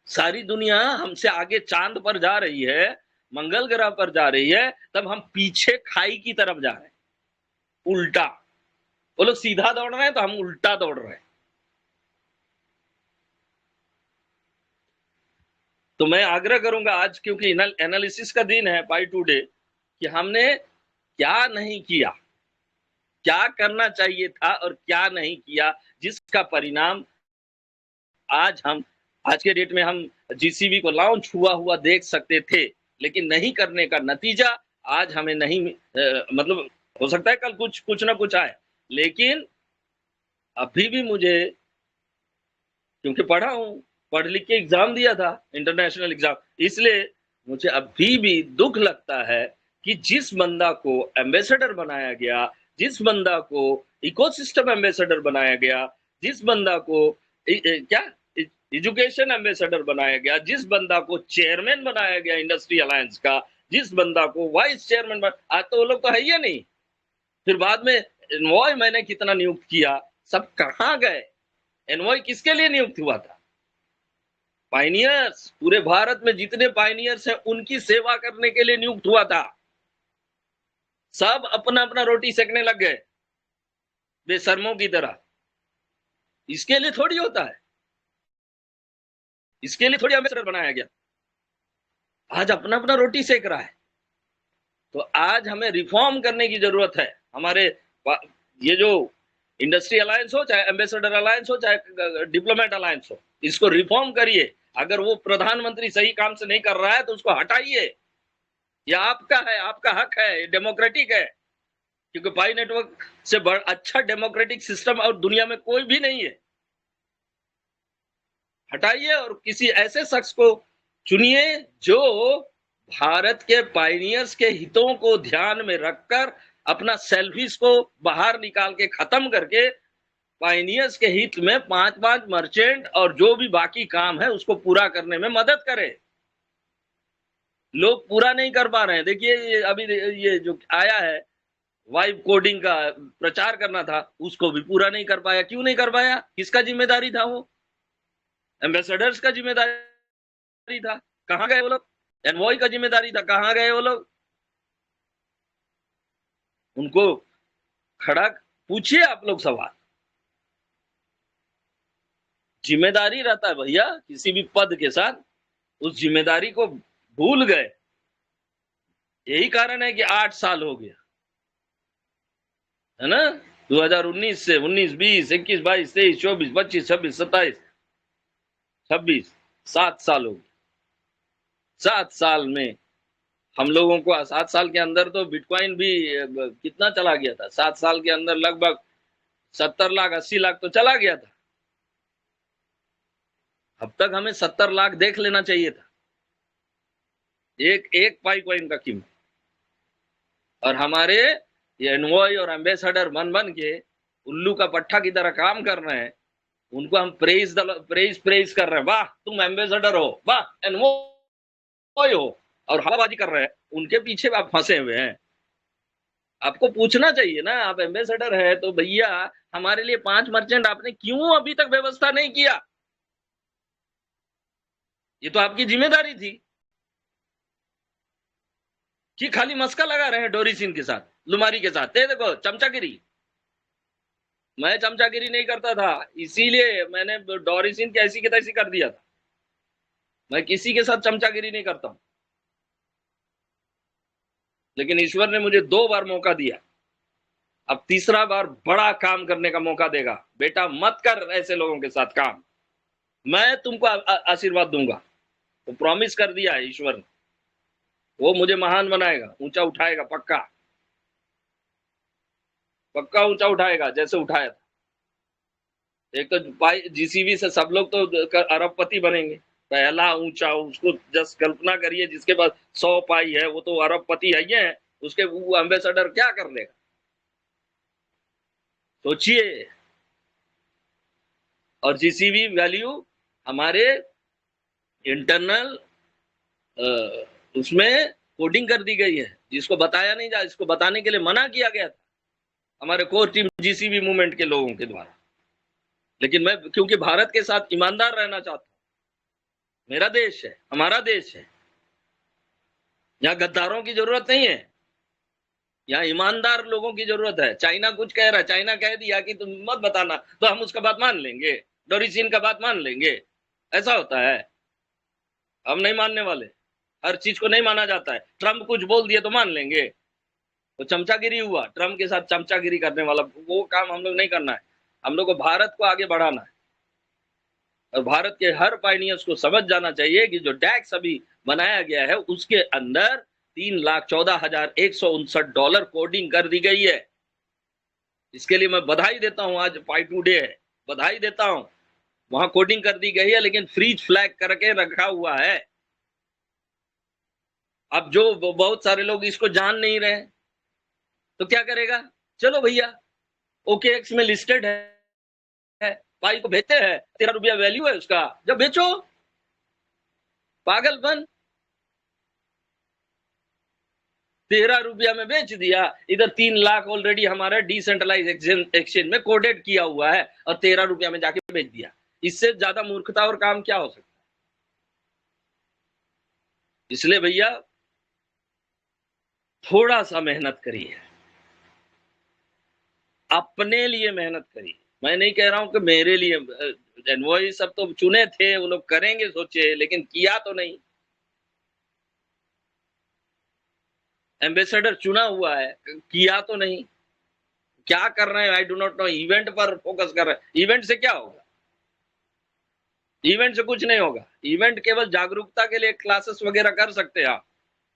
सारी दुनिया हमसे आगे चांद पर जा रही है, मंगल ग्रह पर जा रही है, तब हम पीछे खाई की तरफ जा रहे हैं, उल्टा। वो लोग सीधा दौड़ रहे हैं तो हम उल्टा दौड़ रहे हैं। तो मैं आग्रह करूंगा आज, क्योंकि एनालिसिस का दिन है पाई टुडे, कि हमने क्या नहीं किया, क्या करना चाहिए था और क्या नहीं किया, जिसका परिणाम आज के डेट में हम जीसीबी को लॉन्च हुआ देख सकते थे। लेकिन नहीं करने का नतीजा आज हमें नहीं मतलब हो सकता है कल कुछ ना कुछ आए, लेकिन अभी भी मुझे, क्योंकि पढ़ा हूं, पढ़ लिख के एग्जाम दिया था, इंटरनेशनल एग्जाम, इसलिए मुझे अभी भी दुख लगता है कि जिस बंदा को एम्बेसडर बनाया गया, जिस बंदा को इकोसिस्टम एम्बेसडर बनाया गया, जिस बंदा को क्या एजुकेशन एम्बेसडर बनाया गया, जिस बंदा को चेयरमैन बनाया गया इंडस्ट्री अलायंस का, जिस बंदा को वाइस चेयरमैन आज तो वो लोग तो है ही नहीं। फिर बाद में एनवॉय मैंने कितना नियुक्त किया, सब कहाँ गए? एनवॉय किसके लिए नियुक्त हुआ था? पाइनियर्स, पूरे भारत में जितने पाइनियर्स हैं उनकी सेवा करने के लिए नियुक्त हुआ था। सब अपना अपना रोटी सेकने लग गए बेशर्मों की तरह। इसके लिए थोड़ी होता है, इसके लिए थोड़ी एम्बेसडर बनाया गया। आज अपना अपना रोटी सेक रहा है। तो आज हमें रिफॉर्म करने की जरूरत है। हमारे ये जो इंडस्ट्री अलायंस हो, चाहे एम्बेसडर अलायंस हो, चाहे डिप्लोमेट अलायंस हो, इसको रिफॉर्म करिए। अगर वो प्रधानमंत्री सही काम से नहीं कर रहा है तो उसको हटाइए। यह आपका है, आपका हक है, डेमोक्रेटिक है, क्योंकि पाई नेटवर्क से अच्छा डेमोक्रेटिक सिस्टम और दुनिया में कोई भी नहीं है। हटाइए और किसी ऐसे शख्स को चुनिए जो भारत के पायनियर्स के हितों को ध्यान में रखकर अपना सेल्फिश को बाहर निकाल के खत्म करके पायनियर्स के हित में 5-5 मर्चेंट और जो भी बाकी काम है उसको पूरा करने में मदद करे। लोग पूरा नहीं कर पा रहे हैं। देखिए अभी ये जो आया है वाइब कोडिंग का प्रचार करना था, उसको भी पूरा नहीं कर पाया। क्यों नहीं कर पाया? किसका जिम्मेदारी था? वो एम्बेसडर्स का जिम्मेदारी था। कहां गए वो लोग? एनवॉय का जिम्मेदारी था, कहां गए वो लोग? उनको खड़ा पूछिए आप लोग सवाल। जिम्मेदारी रहता है भैया किसी भी पद के साथ, उस जिम्मेदारी को भूल गए। यही कारण है कि 8 साल हो गया है ना। 2019 से 19, 20, 21, 22, 23, 24, 25, 26, 27, 26, 7 साल हो गए। 7 साल में हम लोगों को 7 साल के अंदर तो बिटकॉइन भी कितना चला गया था? 7 साल के अंदर लगभग 70 लाख 80 लाख तो चला गया था। अब तक हमें 70 लाख देख लेना चाहिए था एक एक पाई कॉइन का कीमत। और हमारे ये एनवॉय और एम्बेसडर बन बन के उल्लू का पट्टा की तरह काम कर रहे हैं। उनको हम प्रेज कर रहे हैं, वाह तुम एम्बेसडर हो, वाह एनवॉय हो, और हवाबाजी कर रहे हैं। उनके पीछे आप फंसे हुए हैं। आपको पूछना चाहिए ना, आप एम्बेसडर है तो भैया हमारे लिए 5 मर्चेंट आपने क्यों अभी तक व्यवस्था नहीं किया? ये तो आपकी जिम्मेदारी थी कि खाली मस्का लगा रहे हैं डोरी सिंह के साथ, लुमारी के साथ। देखो चमचागिरी, मैं चमचागिरी नहीं करता था, इसीलिए मैंने डोरी सिंह की ऐसी की तैसी कर दिया था। मैं किसी के साथ चमचागिरी नहीं करता हूं, लेकिन ईश्वर ने मुझे 2 बार मौका दिया। अब तीसरा बार बड़ा काम करने का मौका देगा। बेटा मत कर ऐसे लोगों के साथ काम, मैं तुमको आशीर्वाद दूंगा। तो प्रॉमिस कर दिया है ईश्वर ने, वो मुझे महान बनाएगा, ऊंचा उठाएगा, पक्का पक्का ऊंचा उठाएगा जैसे उठाया था। एक तो जीसीबी से सब लोग तो अरबपति बनेंगे। पहला ऊंचा, उसको जस्ट कल्पना करिए, जिसके पास 100 पाई है वो तो अरबपति है ही है, उसके वो एम्बेसडर क्या कर लेगा? सोचिए। और जीसीबी वैल्यू हमारे इंटरनल उसमें कोडिंग कर दी गई है, जिसको बताया नहीं जा, इसको बताने के लिए मना किया गया था हमारे कोर टीम जीसीबी मूवमेंट के लोगों के द्वारा। लेकिन मैं क्योंकि भारत के साथ ईमानदार रहना चाहता हूं, मेरा देश है, हमारा देश है, यहाँ गद्दारों की जरूरत नहीं है, यहाँ ईमानदार लोगों की जरूरत है। चाइना कुछ कह रहा है, चाइना कह दिया कि तुम मत बताना, तो हम उसका बात मान लेंगे, डोरी सिंह का बात मान लेंगे। ऐसा होता है, हम नहीं मानने वाले, हर चीज को नहीं माना जाता है। ट्रम्प कुछ बोल दिया तो मान लेंगे, तो चमचागिरी हुआ, ट्रम्प के साथ चमचागिरी करने वाला वो काम हम लोग नहीं करना है। हम लोग को भारत को आगे बढ़ाना है, और भारत के हर पायनियर्स को समझ जाना चाहिए कि जो टैक्स अभी बनाया गया है उसके अंदर $3,14,159 कोडिंग कर दी गई है। इसके लिए मैं बधाई देता हूं, आज पाई टू डे है, बधाई देता हूं। वहां कोडिंग कर दी गई है, लेकिन फ्रीज फ्लैग करके रखा हुआ है। अब जो बहुत सारे लोग इसको जान नहीं रहे तो क्या करेगा? चलो भैया, OKX में लिस्टेड है, भाई को भेजते हैं, ₹13 वैल्यू है उसका, जब बेचो। पागलपन। ₹13 में बेच दिया, इधर 3 लाख ऑलरेडी हमारा डिसेंट्रलाइज एक्सचेंज में कोडेड किया हुआ है और ₹13 में जाके बेच दिया। इससे ज्यादा मूर्खता और काम क्या हो सकता है? इसलिए भैया थोड़ा सा मेहनत करिए, अपने लिए मेहनत करिए। मैं नहीं कह रहा हूं कि मेरे लिए, एनवॉय सब तो चुने थे, वो लोग करेंगे सोचे, लेकिन किया तो नहीं। एम्बेसडर चुना हुआ है, किया तो नहीं। क्या कर रहे हैं I do not know. Event पर फोकस कर रहे हैं। इवेंट से क्या होगा? इवेंट से कुछ नहीं होगा। इवेंट केवल जागरूकता के लिए क्लासेस वगैरह कर सकते हैं आप,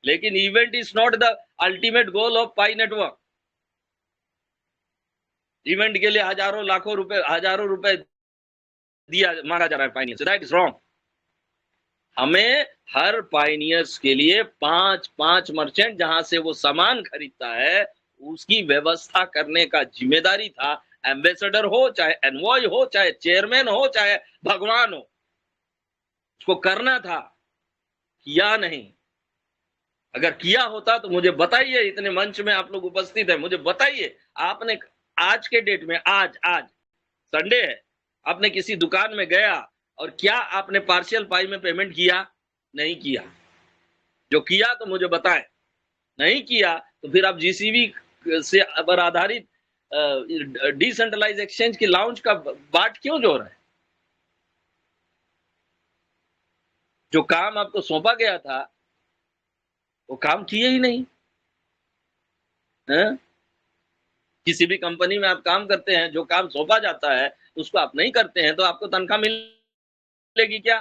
लेकिन event is not the ultimate goal of pi network. Event के लिए हजारों रुपए दिया मांगा जा रहा है पाइनियर से, दैट इज रॉन्ग। हमें हर पाइनियर्स के लिए 5 मर्चेंट जहां से वो सामान खरीदता है उसकी व्यवस्था करने का जिम्मेदारी था। एम्बेसडर हो, चाहे एनवॉय हो, चाहे चेयरमैन हो, चाहे भगवान हो, उसको करना था। किया नहीं। अगर किया होता तो मुझे बताइए, इतने मंच में आप लोग उपस्थित है, मुझे बताइए आपने आज के डेट में, आज संडे है, आपने किसी दुकान में गया और क्या आपने पार्शियल पाई में पेमेंट किया? नहीं किया। जो किया तो मुझे बताएं। नहीं किया तो फिर आप जीसीबी से पर आधारित डिसेंट्रलाइज एक्सचेंज की लॉन्च का बाट क्यों जोड़ रहे हैं? जो काम आपको सौंपा गया था वो काम किए ही नहीं है? किसी भी कंपनी में आप काम करते हैं, जो काम सौंपा जाता है उसको आप नहीं करते हैं तो आपको तनख्वाह मिलेगी क्या?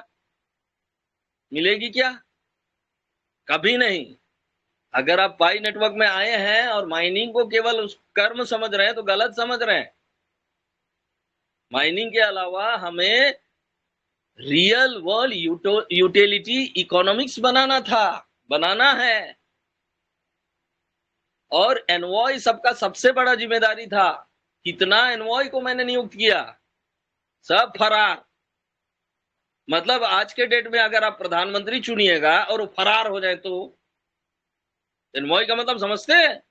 मिलेगी क्या? कभी नहीं। अगर आप पाई नेटवर्क में आए हैं और माइनिंग को केवल उस कर्म समझ रहे हैं तो गलत समझ रहे हैं। माइनिंग के अलावा हमें रियल वर्ल्ड यूटिलिटी इकोनॉमिक्स बनाना है। और एनवॉय सबका सबसे बड़ा जिम्मेदारी था। कितना एनवॉय को मैंने नियुक्त किया, सब फरार। मतलब आज के डेट में अगर आप प्रधानमंत्री चुनिएगा और वो फरार हो जाए तो एनवॉय का मतलब समझते हैं?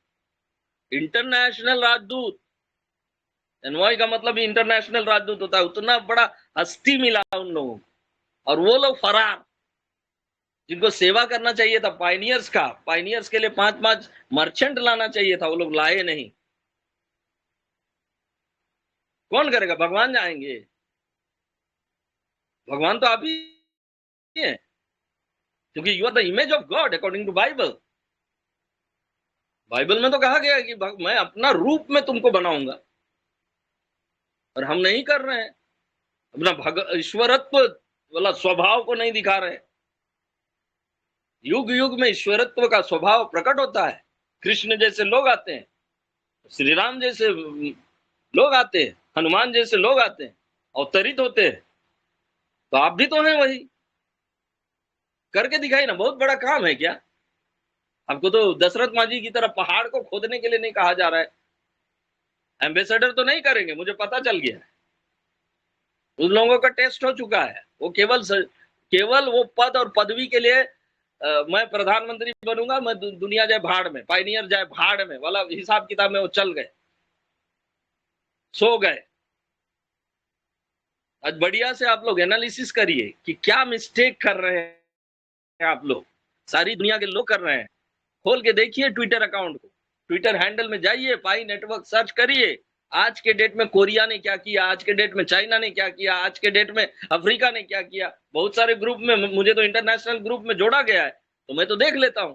इंटरनेशनल राजदूत। एनवॉय का मतलब इंटरनेशनल राजदूत होता है। उतना बड़ा हस्ती मिला उन लोगों को और वो लोग फरार, जिनको सेवा करना चाहिए था पाइनियर्स के लिए 5 मर्चेंट लाना चाहिए था, वो लोग लाए नहीं। कौन करेगा? भगवान जाएंगे। भगवान तो आप ही हैं, क्योंकि you are the image of God according to Bible. Bible में तो कहा गया है कि मैं अपना रूप में तुमको बनाऊंगा, और हम नहीं कर रहे हैं। अपना ईश्वरत्व वाला स्वभाव को नहीं दिखा रहे। युग युग में ईश्वरत्व का स्वभाव प्रकट होता है। कृष्ण जैसे लोग आते हैं, श्री राम जैसे लोग आते हैं, हनुमान जैसे लोग आते हैं, अवतरित होते हैं। तो आप भी तो हैं वही। करके दिखाई ना, बहुत बड़ा काम है क्या? आपको तो दशरथ मांझी की तरह पहाड़ को खोदने के लिए नहीं कहा जा रहा है। एम्बेसडर तो नहीं करेंगे, मुझे पता चल गया है। उन लोगों का टेस्ट हो चुका है। वो केवल वो पद और पदवी के लिए मैं प्रधानमंत्री बनूंगा, मैं दुनिया जाए भाड़ में, पाइनियर जाए भाड़ में वाला हिसाब किताब में वो चल गए, सो गए। आज बढ़िया से आप लोग एनालिसिस करिए कि क्या मिस्टेक कर रहे हैं आप लोग। सारी दुनिया के लोग कर रहे हैं। खोल के देखिए ट्विटर अकाउंट को, ट्विटर हैंडल में जाइए, पाई नेटवर्क सर्च करिए। आज के डेट में कोरिया ने क्या किया, आज के डेट में चाइना ने क्या किया, आज के डेट में अफ्रीका ने क्या किया। बहुत सारे ग्रुप में, मुझे तो इंटरनेशनल ग्रुप में जोड़ा गया है तो मैं तो देख लेता हूं,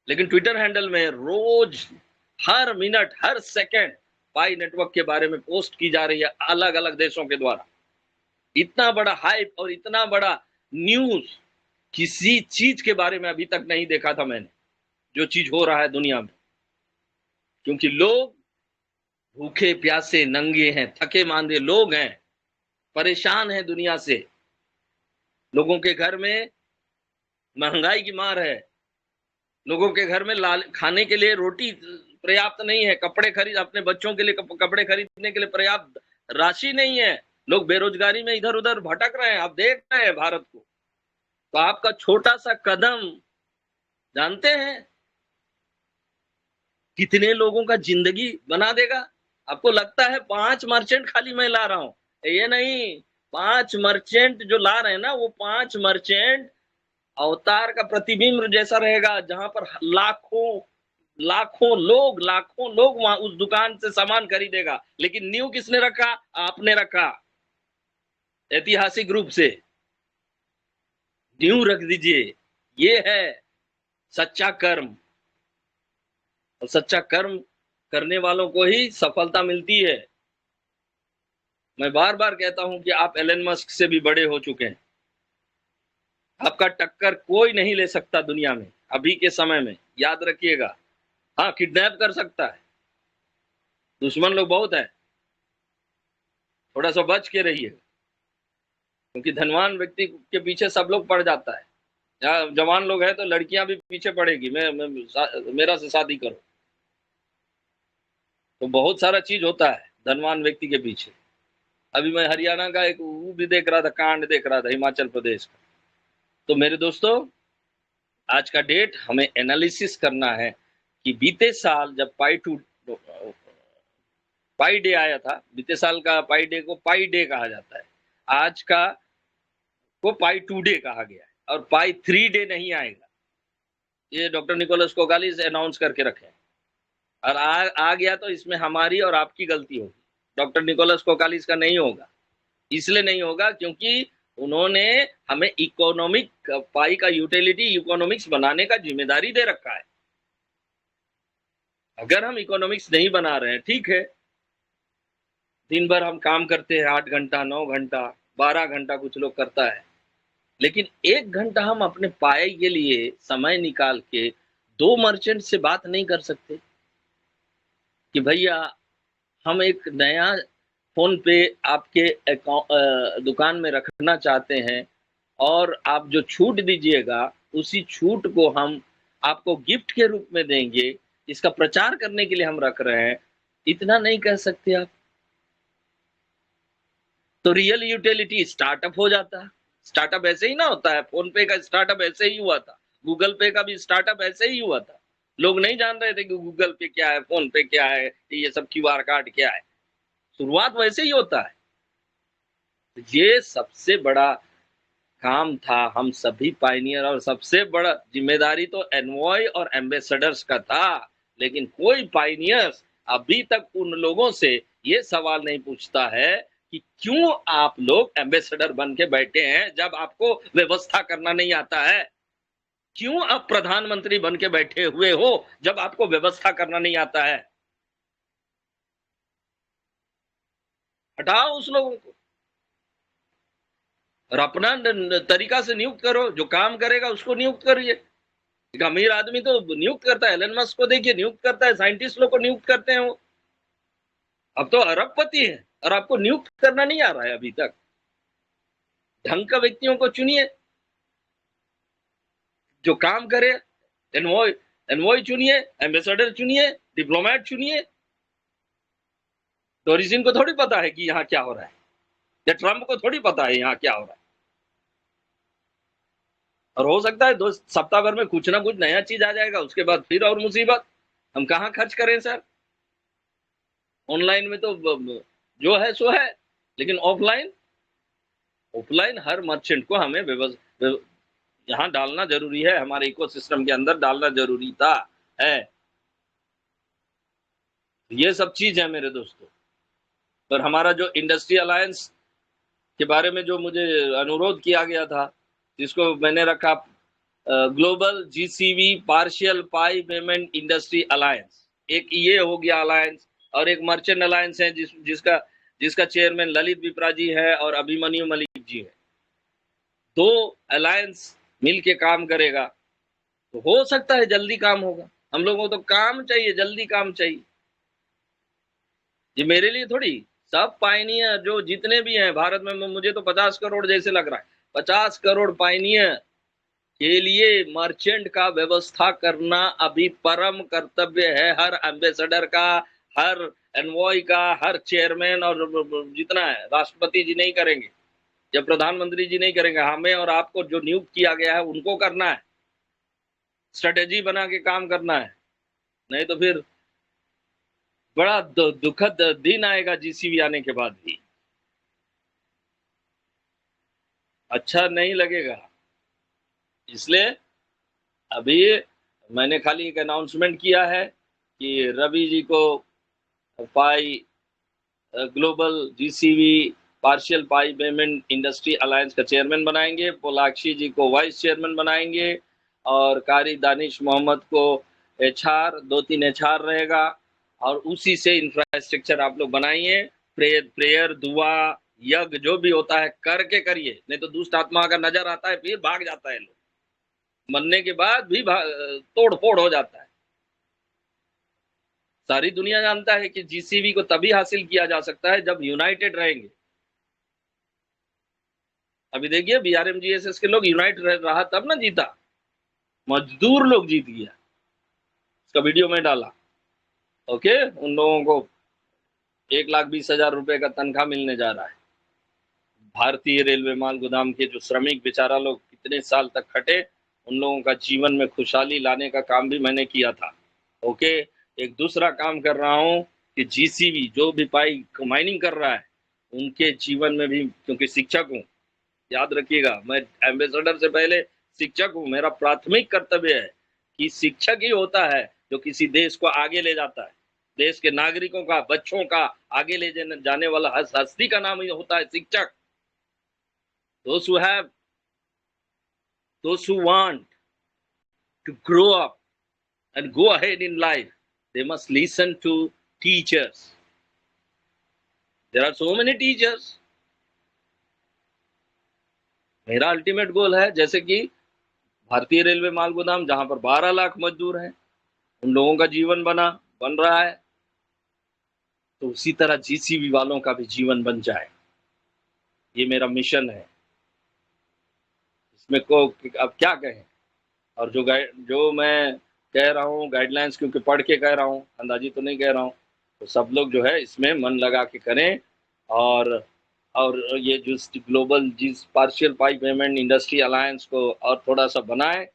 लेकिन ट्विटर हैंडल में रोज, हर मिनट, हर सेकंड पाई नेटवर्क के बारे में पोस्ट की जा रही है अलग अलग देशों के द्वारा। इतना बड़ा हाइप और इतना बड़ा न्यूज किसी चीज के बारे में अभी तक नहीं देखा था मैंने, जो चीज हो रहा है दुनिया में। क्योंकि लोग भूखे प्यासे नंगे हैं, थके मांदे लोग हैं, परेशान हैं दुनिया से। लोगों के घर में महंगाई की मार है, लोगों के घर में खाने के लिए रोटी पर्याप्त नहीं है, अपने बच्चों के लिए कपड़े खरीदने के लिए पर्याप्त राशि नहीं है। लोग बेरोजगारी में इधर उधर भटक रहे हैं, आप देख रहे हैं भारत को। तो आपका छोटा सा कदम जानते हैं कितने लोगों का जिंदगी बना देगा। आपको लगता है 5 मर्चेंट खाली मैं ला रहा हूं, ये नहीं, 5 मर्चेंट जो ला रहे हैं ना, वो 5 मर्चेंट अवतार का प्रतिबिंब जैसा रहेगा, जहां पर लाखों लोग वहां उस दुकान से सामान खरीदेगा। लेकिन न्यू किसने रखा? आपने रखा। ऐतिहासिक रूप से न्यू रख दीजिए। ये है सच्चा कर्म, और सच्चा कर्म करने वालों को ही सफलता मिलती है। मैं बार बार कहता हूं कि आप एलन मस्क से भी बड़े हो चुके हैं। आपका टक्कर कोई नहीं ले सकता दुनिया में अभी के समय में, याद रखिएगा। हाँ, किडनैप कर सकता है, दुश्मन लोग बहुत है, थोड़ा सा बच के रहिए, क्योंकि धनवान व्यक्ति के पीछे सब लोग पड़ जाता है। या जवान लोग हैं तो लड़कियां भी पीछे पड़ेगी, मेरा से शादी करो। तो बहुत सारा चीज होता है धनवान व्यक्ति के पीछे। अभी मैं हरियाणा का एक वो भी देख रहा था, कांड देख रहा था, हिमाचल प्रदेश का। तो मेरे दोस्तों, आज का डेट हमें एनालिसिस करना है कि बीते साल जब पाई डे आया था, बीते साल का पाई डे को पाई डे कहा जाता है, आज का को पाई 2 डे कहा गया है, और पाई 3 डे नहीं आएगा। ये डॉक्टर निकोलस कोकालीस अनाउंस करके रखे, और आ गया तो इसमें हमारी और आपकी गलती होगी। डॉक्टर निकोलस कोकालीस का नहीं होगा। इसलिए नहीं होगा क्योंकि उन्होंने हमें इकोनॉमिक पाई का यूटिलिटी इकोनॉमिक्स बनाने का जिम्मेदारी दे रखा है। अगर हम इकोनॉमिक्स नहीं बना रहे हैं, ठीक है, दिन भर हम काम करते हैं, 8 घंटा, 9 घंटा, 12 घंटा कुछ लोग करता है, लेकिन 1 घंटा हम अपने पाए के लिए समय निकाल के 2 मर्चेंट से बात नहीं कर सकते कि भैया हम एक नया फोन पे आपके दुकान में रखना चाहते हैं, और आप जो छूट दीजिएगा उसी छूट को हम आपको गिफ्ट के रूप में देंगे, इसका प्रचार करने के लिए हम रख रहे हैं। इतना नहीं कह सकते आप? तो रियल यूटिलिटी स्टार्टअप हो जाता। स्टार्टअप ऐसे ही ना होता है, फोन पे का स्टार्टअप ऐसे ही हुआ था, गूगल पे का भी स्टार्टअप ऐसे ही हुआ था। लोग नहीं जान रहे थे कि गूगल पे क्या है, फोन पे क्या है, ये सब QR कार्ड क्या है। शुरुआत वैसे ही होता है। ये सबसे बड़ा काम था हम सभी पायनियर, और सबसे बड़ा जिम्मेदारी तो एनवॉय और एम्बेसडर्स का था। लेकिन कोई पायनियर्स अभी तक उन लोगों से ये सवाल नहीं पूछता है कि क्यों आप लोग एम्बेसडर बन के बैठे हैं जब आपको व्यवस्था करना नहीं आता है। क्यों आप प्रधानमंत्री बन के बैठे हुए हो जब आपको व्यवस्था करना नहीं आता है। हटाओ उस लोगों को और अपना तरीका से नियुक्त करो। जो काम करेगा उसको नियुक्त करिए। एक अमीर आदमी तो नियुक्त करता है, एलन मस्क को देखिए, नियुक्त करता है, साइंटिस्ट लोग को नियुक्त करते हैं वो। अब तो अरबपति है और आपको नियुक्त करना नहीं आ रहा है अभी तक। ढंग का व्यक्तियों को चुनिए जो काम करे। एनवॉय एनवॉय चुनिए, एम्बेसडर चुनिए, डिप्लोमेट चुनिए। डोरिजिन को थोड़ी पता है कि यहाँ क्या हो रहा है, या ट्रंप को थोड़ी पता है यहाँ क्या हो रहा है। और हो सकता है 2 सप्ताह भर में कुछ ना कुछ नया चीज आ जाएगा, उसके बाद फिर और मुसीबत। हम कहाँ खर्च करें सर? ऑनलाइन में तो जो है सो है, लेकिन ऑफलाइन ऑफलाइन हर मर्चेंट को हमें यहाँ डालना जरूरी है, हमारे इकोसिस्टम के अंदर डालना जरूरी था है। ये सब चीज है मेरे दोस्तों। पर हमारा जो इंडस्ट्री अलायंस के बारे में जो मुझे अनुरोध किया गया था, जिसको मैंने रखा ग्लोबल GCV पार्शियल पाई पेमेंट इंडस्ट्री अलायंस। एक ये हो गया अलायंस, और एक मर्चेंट अलायंस है जिसका चेयरमैन ललित विप्रा जी है और अभिमन्यु मलिक जी है। 2 अलायंस मिलके काम करेगा तो हो सकता है जल्दी काम होगा। हम लोगों को तो काम चाहिए, जल्दी काम चाहिए। ये मेरे लिए थोड़ी, सब पायनियर जो जितने भी हैं भारत में, मुझे तो 50 करोड़ जैसे लग रहा है, 50 करोड़ पायनियर के लिए मर्चेंट का व्यवस्था करना अभी परम कर्तव्य है हर एम्बेसडर का, हर एनवॉय का, हर चेयरमैन, और जितना है राष्ट्रपति जी नहीं करेंगे या प्रधानमंत्री जी नहीं करेंगे, हमें और आपको जो नियुक्त किया गया है उनको करना है, स्ट्रेटेजी बना के काम करना है। नहीं तो फिर बड़ा दुखद दिन आएगा जीसीबी आने के बाद भी, अच्छा नहीं लगेगा। इसलिए अभी मैंने खाली एक अनाउंसमेंट किया है कि रवि जी को पाई ग्लोबल जीसीबी पार्शियल पाई पेमेंट इंडस्ट्री अलायंस का चेयरमैन बनाएंगे, पोलाक्षी जी को वाइस चेयरमैन बनाएंगे, और कारी दानिश मोहम्मद को एचआर, 2-3 एचआर रहेगा, और उसी से इंफ्रास्ट्रक्चर आप लोग बनाइए। प्रेयर दुआ यज्ञ जो भी होता है करके करिए, नहीं तो दुष्ट आत्मा का नजर आता है फिर भाग जाता है, लोग मरने के बाद भी तोड़ फोड़ हो जाता है। सारी दुनिया जानता है कि जीसीबी को तभी हासिल किया जा सकता है जब यूनाइटेड रहेंगे। अभी देखिए बीआरएमजीएसएस के लोग यूनाइट रहा तब ना जीता, मजदूर लोग जीत गया। इसका वीडियो में डाला। ओके, उन लोगों को 1,20,000 रुपए का तनख्वाह मिलने जा रहा है। भारतीय रेलवे माल गोदाम के जो श्रमिक बेचारा लोग कितने साल तक खटे, उन लोगों का जीवन में खुशहाली लाने का काम भी मैंने किया था। ओके, एक दूसरा काम कर रहा हूँ कि जीसीबी जो भी पाई माइनिंग कर रहा है उनके जीवन में भी, क्योंकि शिक्षक हूँ, याद रखिएगा मैं एम्बेसडर से पहले शिक्षक हूँ। मेरा प्राथमिक कर्तव्य है कि शिक्षक ही होता है जो किसी देश को आगे ले जाता है। देश के नागरिकों का, बच्चों का आगे ले जाने वाला हस्ती का नाम ही होता है शिक्षक। those who want to grow up and go ahead in life, they must listen to teachers. There are so many teachers. मेरा अल्टीमेट गोल है, जैसे कि भारतीय रेलवे माल गोदाम जहां पर 12 लाख मजदूर हैं, उन लोगों का जीवन बन रहा है, तो उसी तरह जीसीबी वालों का भी जीवन बन जाए। ये मेरा मिशन है। इसमें को अब क्या कहें। और जो मैं कह रहा हूँ गाइडलाइंस, क्योंकि पढ़ के कह रहा हूँ, अंदाजी तो नहीं कह रहा हूँ, तो सब लोग जो है इसमें मन लगा के करें। और ये जो ग्लोबल जिस पार्शियल पाई पेमेंट इंडस्ट्री अलायंस को और थोड़ा सा बनाए।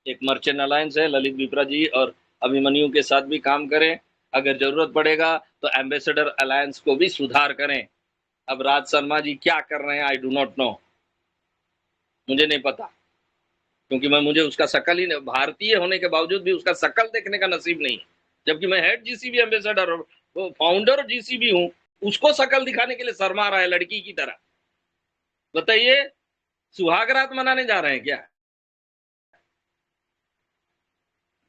एक मर्चेंट अलायंस है, ललित विप्रा जी और अभिमन्यु के साथ भी काम करें। अगर जरूरत पड़ेगा तो एम्बेसडर अलायंस को भी सुधार करें। अब राज शर्मा जी क्या कर रहे हैं आई डू नॉट नो, मुझे नहीं पता, क्योंकि मुझे उसका शकल ही, भारतीय होने के बावजूद भी उसका शकल देखने का नसीब नहीं है, जबकि मैं हेड जीसीबी एम्बेसडर और फाउंडर जीसीबी हूँ। उसको शकल दिखाने के लिए शर्मा रहा है लड़की की तरह। बताइए, सुहाग रात मनाने जा रहे हैं क्या?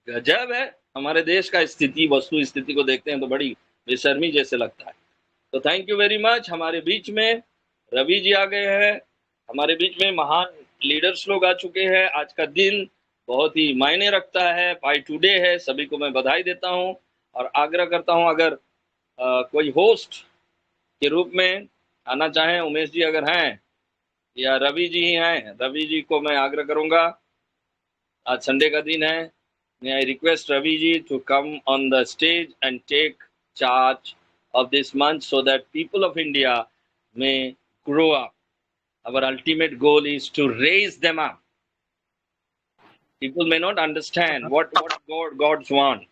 गजब है। हमारे देश का स्थिति, वस्तु स्थिति को देखते हैं तो बड़ी बेशर्मी जैसे लगता है। तो थैंक यू वेरी मच। हमारे बीच में रवि जी आ गए हैं, हमारे बीच में महान लीडर्स लोग आ चुके हैं। आज का दिन बहुत ही मायने रखता है, बाय टुडे है। सभी को मैं बधाई देता हूं और आग्रह करता हूं, अगर कोई होस्ट के रूप में आना चाहें, उमेश जी अगर हैं या रवि जी ही हैं, रवि जी को मैं आग्रह करूंगा, आज संडे का दिन है, may I request Ravi ji to come on the stage and take charge of this month so that people of India may grow up. Our ultimate goal is to raise them up. People may not understand what God's want.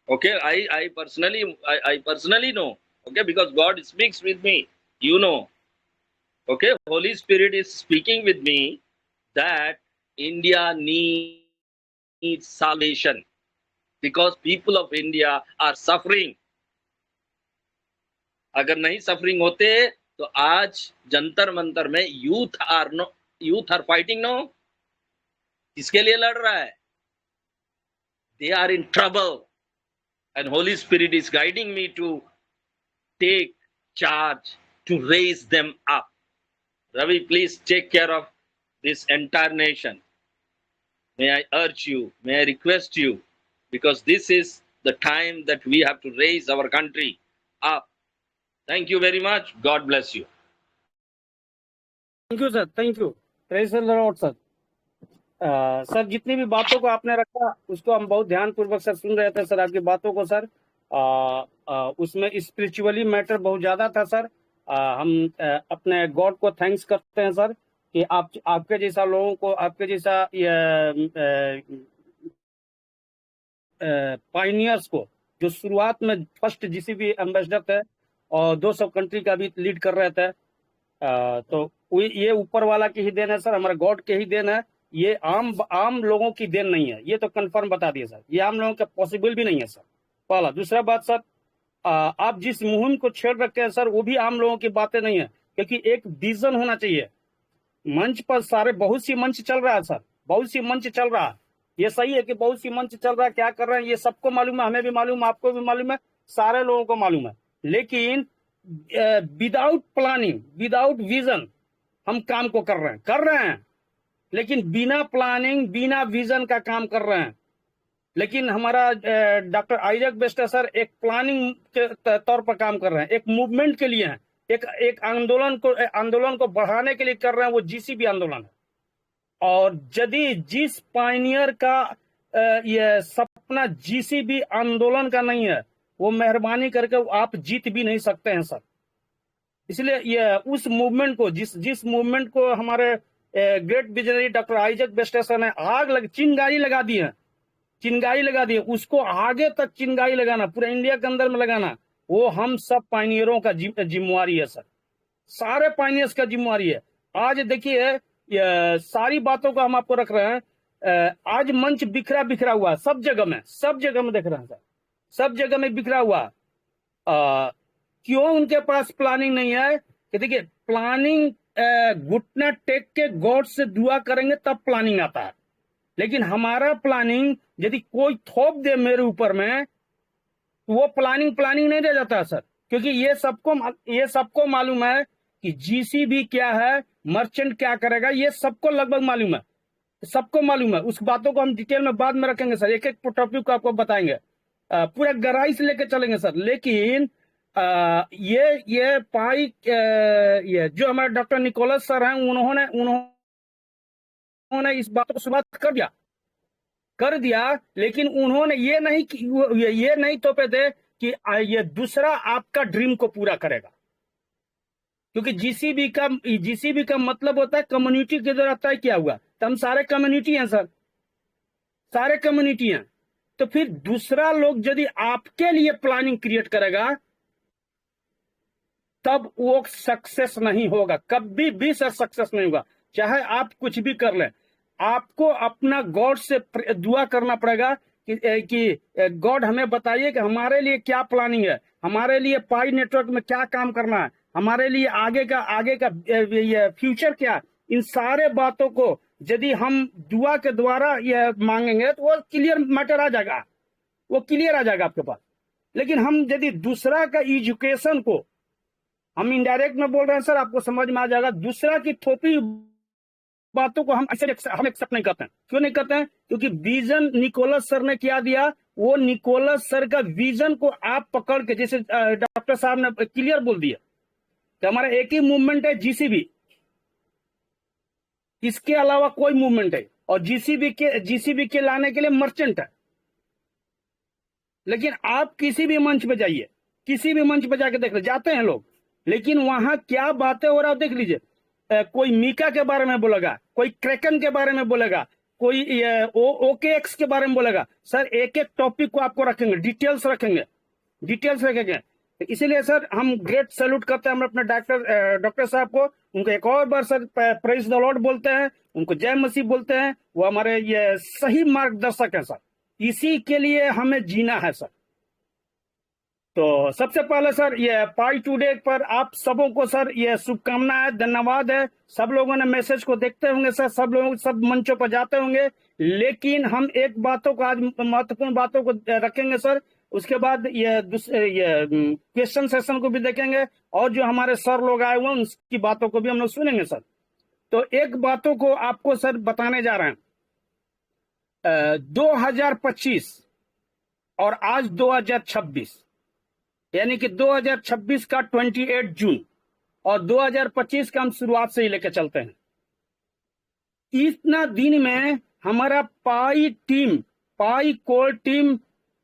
Okay, I personally know. Okay, because God speaks with me. You know. Okay, Holy Spirit is speaking with me that India needs salvation. Because people of India are suffering. अगर नहीं suffering होते तो आज जंतर मंतर में youth are fighting no. किसके लिए लड़ रहा है? They are in trouble and holy spirit is guiding me to take charge to raise them up. Ravi, please take care of this entire nation. May I urge you, may I request you, because this is the time that we have to raise our country up. Thank you very much. God bless you. Thank you, sir. Thank you. Praise the Lord, sir. Sir जितनी भी बातों को आपने रखा उसको हम बहुत ध्यान पूर्वक सर सुन रहे थे सर, आपकी बातों को सर। उसमें स्पिरिचुअली मैटर बहुत ज्यादा था सर। हम अपने गॉड को थैंक्स करते हैं सर कि आप आपके जैसा लोगों को, आपके जैसा पाइनियर्स को, जो शुरुआत में फर्स्ट जीसीबी एम्बेसडर थे और 200 कंट्री का भी लीड कर रहे थे, तो ये ऊपर वाला की ही देन है सर, हमारे गॉड के ही देन है। ये आम आम लोगों की देन नहीं है, ये तो कंफर्म बता दिए सर, ये आम लोगों का पॉसिबल भी नहीं है सर। पहला। दूसरा बात सर, आप जिस मुहिम को छेड़ रखे हैं सर, वो भी आम लोगों की बातें नहीं है, क्योंकि एक विजन होना चाहिए। मंच पर सारे बहुत सी मंच चल रहा है सर, बहुत सी मंच चल रहा है। ये सही है कि बहुत सी मंच चल रहा है, क्या कर रहे हैं ये सबको मालूम है, हमें भी मालूम है, आपको भी मालूम है, सारे लोगों को मालूम है। लेकिन विदाउट प्लानिंग, विदाउट विजन हम काम को कर रहे हैं, लेकिन बिना प्लानिंग, बिना विजन का काम कर रहे हैं। लेकिन हमारा डॉक्टर आइजैक बेस्टर सर एक प्लानिंग के तौर पर काम कर रहे हैं, एक मूवमेंट के लिए हैं, एक आंदोलन को बढ़ाने के लिए कर रहे हैं, वो जीसीबी आंदोलन है। और यदि जिस पायनियर का ये सपना जीसीबी आंदोलन का नहीं है, वो मेहरबानी करके आप जीत भी नहीं सकते हैं सर। इसलिए ये उस मूवमेंट को, जिस मूवमेंट को हमारे ग्रेट विजनरी डॉक्टर आइजैक बेस्टर ने चिंगारी लगा दी है, चिंगारी लगा दी है, उसको आगे तक चिंगारी लगाना, पूरे इंडिया के अंदर में लगाना, वो हम सब पायनियरों का जिम्मेवारी है सर, सारे पायनियर्स का जिम्मेवारी है। आज देखिए, सारी बातों को हम आपको रख रहे हैं। आज मंच बिखरा बिखरा हुआ है सब जगह में, सब जगह में देख रहे हैं सर, सब जगह में बिखरा हुआ। क्यों उनके पास प्लानिंग नहीं है? कि देखिए, प्लानिंग घुटना टेक के गॉड से दुआ करेंगे तब प्लानिंग आता है। लेकिन हमारा प्लानिंग यदि कोई थोप दे मेरे ऊपर में, वो प्लानिंग नहीं रह जाता सर, क्योंकि ये सबको मालूम है कि जीसीबी क्या है, मर्चेंट क्या करेगा, ये सबको लगभग मालूम है, सबको मालूम है। उस बातों को हम डिटेल में बाद में रखेंगे सर, एक एक टॉपिक को आपको बताएंगे, पूरा गहराई से लेकर चलेंगे सर। लेकिन ये पाई ये जो हमारे डॉक्टर निकोलस सर हैं, उन्होंने इस बात को शुरुआत कर दिया, लेकिन उन्होंने ये नहीं तोपे थे कि ये दूसरा आपका ड्रीम को पूरा करेगा। क्योंकि जीसीबी का मतलब होता है कम्युनिटी के द्वारा तय किया हुआ, तो हम सारे कम्युनिटी हैं सर, सारे कम्युनिटी हैं। तो फिर दूसरा लोग यदि आपके लिए प्लानिंग क्रिएट करेगा, तब वो सक्सेस नहीं होगा, कभी भी सर सक्सेस नहीं होगा। चाहे आप कुछ भी कर लें, आपको अपना गॉड से दुआ करना पड़ेगा कि गॉड हमें बताइए कि हमारे लिए क्या प्लानिंग है, हमारे लिए पाई नेटवर्क में क्या काम करना है, हमारे लिए आगे का ये फ्यूचर क्या। इन सारे बातों को यदि हम दुआ के द्वारा ये मांगेंगे तो वो क्लियर मैटर आ जाएगा, वो क्लियर आ जाएगा आपके पास। लेकिन हम यदि दूसरा का एजुकेशन को, हम इनडायरेक्ट में बोल रहे हैं सर, आपको समझ में आ जाएगा, दूसरा की थोपी बातों को हम एक्सेप्ट नहीं करते हैं। क्यों नहीं करते हैं? क्योंकि विजन निकोलस सर ने क्या दिया, वो निकोलस सर का विजन को आप पकड़ के, जैसे डॉक्टर साहब ने क्लियर बोल दिया कि हमारा एक ही मूवमेंट है जीसीबी, इसके अलावा कोई मूवमेंट है, और जीसीबी के लाने के लिए मर्चेंट है। लेकिन आप किसी भी मंच पे जाइए, किसी भी मंच पे जाके देख लीजिए, जाते हैं लोग, लेकिन वहां क्या बातें हो रहा है देख लीजिए। कोई मीका के बारे में बोलेगा, कोई क्रैकन के बारे में बोलेगा, कोई OKX के बारे में बोलेगा। सर एक एक टॉपिक को आपको रखेंगे, डिटेल्स रखेंगे। इसीलिए सर हम ग्रेट सैल्यूट करते हैं हम अपने डॉक्टर साहब को। उनको एक और बार सर प्रेज द लॉर्ड बोलते हैं, उनको जय मसीह बोलते हैं। वो हमारे ये सही मार्गदर्शक है सर, इसी के लिए हमें जीना है सर। तो सबसे पहले सर ये पाई टुडे पर आप सबों को सर ये शुभकामनाएं, धन्यवाद है। सब लोगों ने मैसेज को देखते होंगे सर, सब लोग सब मंचों पर जाते होंगे। लेकिन हम एक बातों को आज महत्वपूर्ण बातों को रखेंगे सर, उसके बाद ये क्वेश्चन सेशन को भी देखेंगे, और जो हमारे सर लोग आए हुए हैं उनकी बातों को भी हम लोग सुनेंगे सर। तो एक बातों को आपको सर बताने जा रहे हैं। 2025 और आज 2026, यानी कि 2026 का 28 जून और 2025 का हम शुरुआत से ही लेकर चलते हैं। इतना दिन में हमारा पाई कोर टीम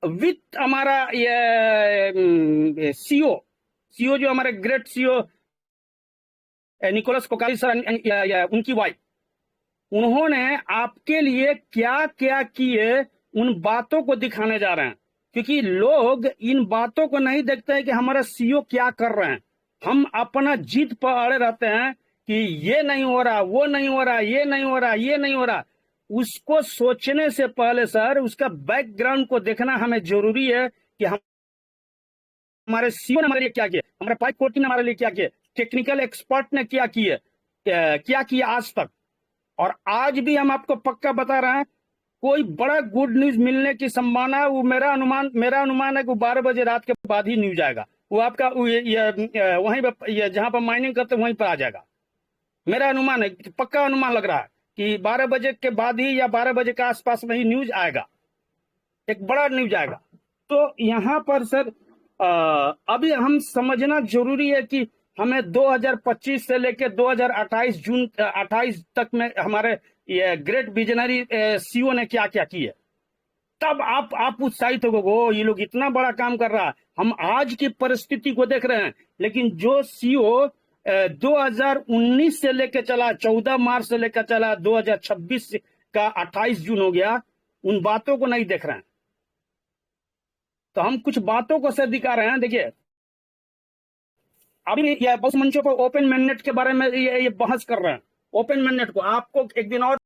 विथ हमारा ये सीओ जो हमारे great CO Nicholas Kocaeli sir, उनकी वाइफ, उन्होंने आपके लिए क्या क्या किए उन बातों को दिखाने जा रहे हैं। क्योंकि लोग इन बातों को नहीं देखते हैं कि हमारा सीओ क्या कर रहे हैं। हम अपना जिद पर अड़े रहते हैं कि ये नहीं हो रहा, वो नहीं हो रहा, ये नहीं हो रहा, ये नहीं हो रहा। उसको सोचने से पहले सर उसका बैकग्राउंड को देखना हमें जरूरी है कि हमारे सीओ ने हमारे लिए क्या किया, हमारे पाइप कोर्ट ने हमारे लिए क्या किया, टेक्निकल एक्सपर्ट ने क्या किया आज तक। और आज भी हम आपको पक्का बता रहे हैं, कोई बड़ा गुड न्यूज मिलने की संभावना है। वो मेरा अनुमान है कि 12 बजे रात के बाद ही न्यूज आएगा। वो आपका वहीं पर जहां पर माइनिंग करते वहीं पर आ जाएगा। मेरा अनुमान है, पक्का अनुमान लग रहा है कि 12 बजे के बाद ही या 12 बजे के आसपास में ही न्यूज आएगा, एक बड़ा न्यूज आएगा। तो यहाँ पर सर अभी हम समझना जरूरी है कि हमें 2025 से लेकर 2028 जून 28 तक में हमारे ये ग्रेट विजनरी सीओ ने क्या क्या किया। तब आप उत्साहित हो, ये लोग इतना बड़ा काम कर रहा है। हम आज की परिस्थिति को देख रहे हैं, लेकिन जो सीओ 2019 से लेकर चला, 14 मार्च से लेकर चला, 2026 का 28 जून हो गया, उन बातों को नहीं देख रहे हैं। तो हम कुछ बातों को सर दिखा रहे हैं। देखिए, अभी ये बहुत मंचों पर ओपन मैंडेट के बारे में ये बहस कर रहे हैं। ओपन मैंडेट को आपको एक दिन और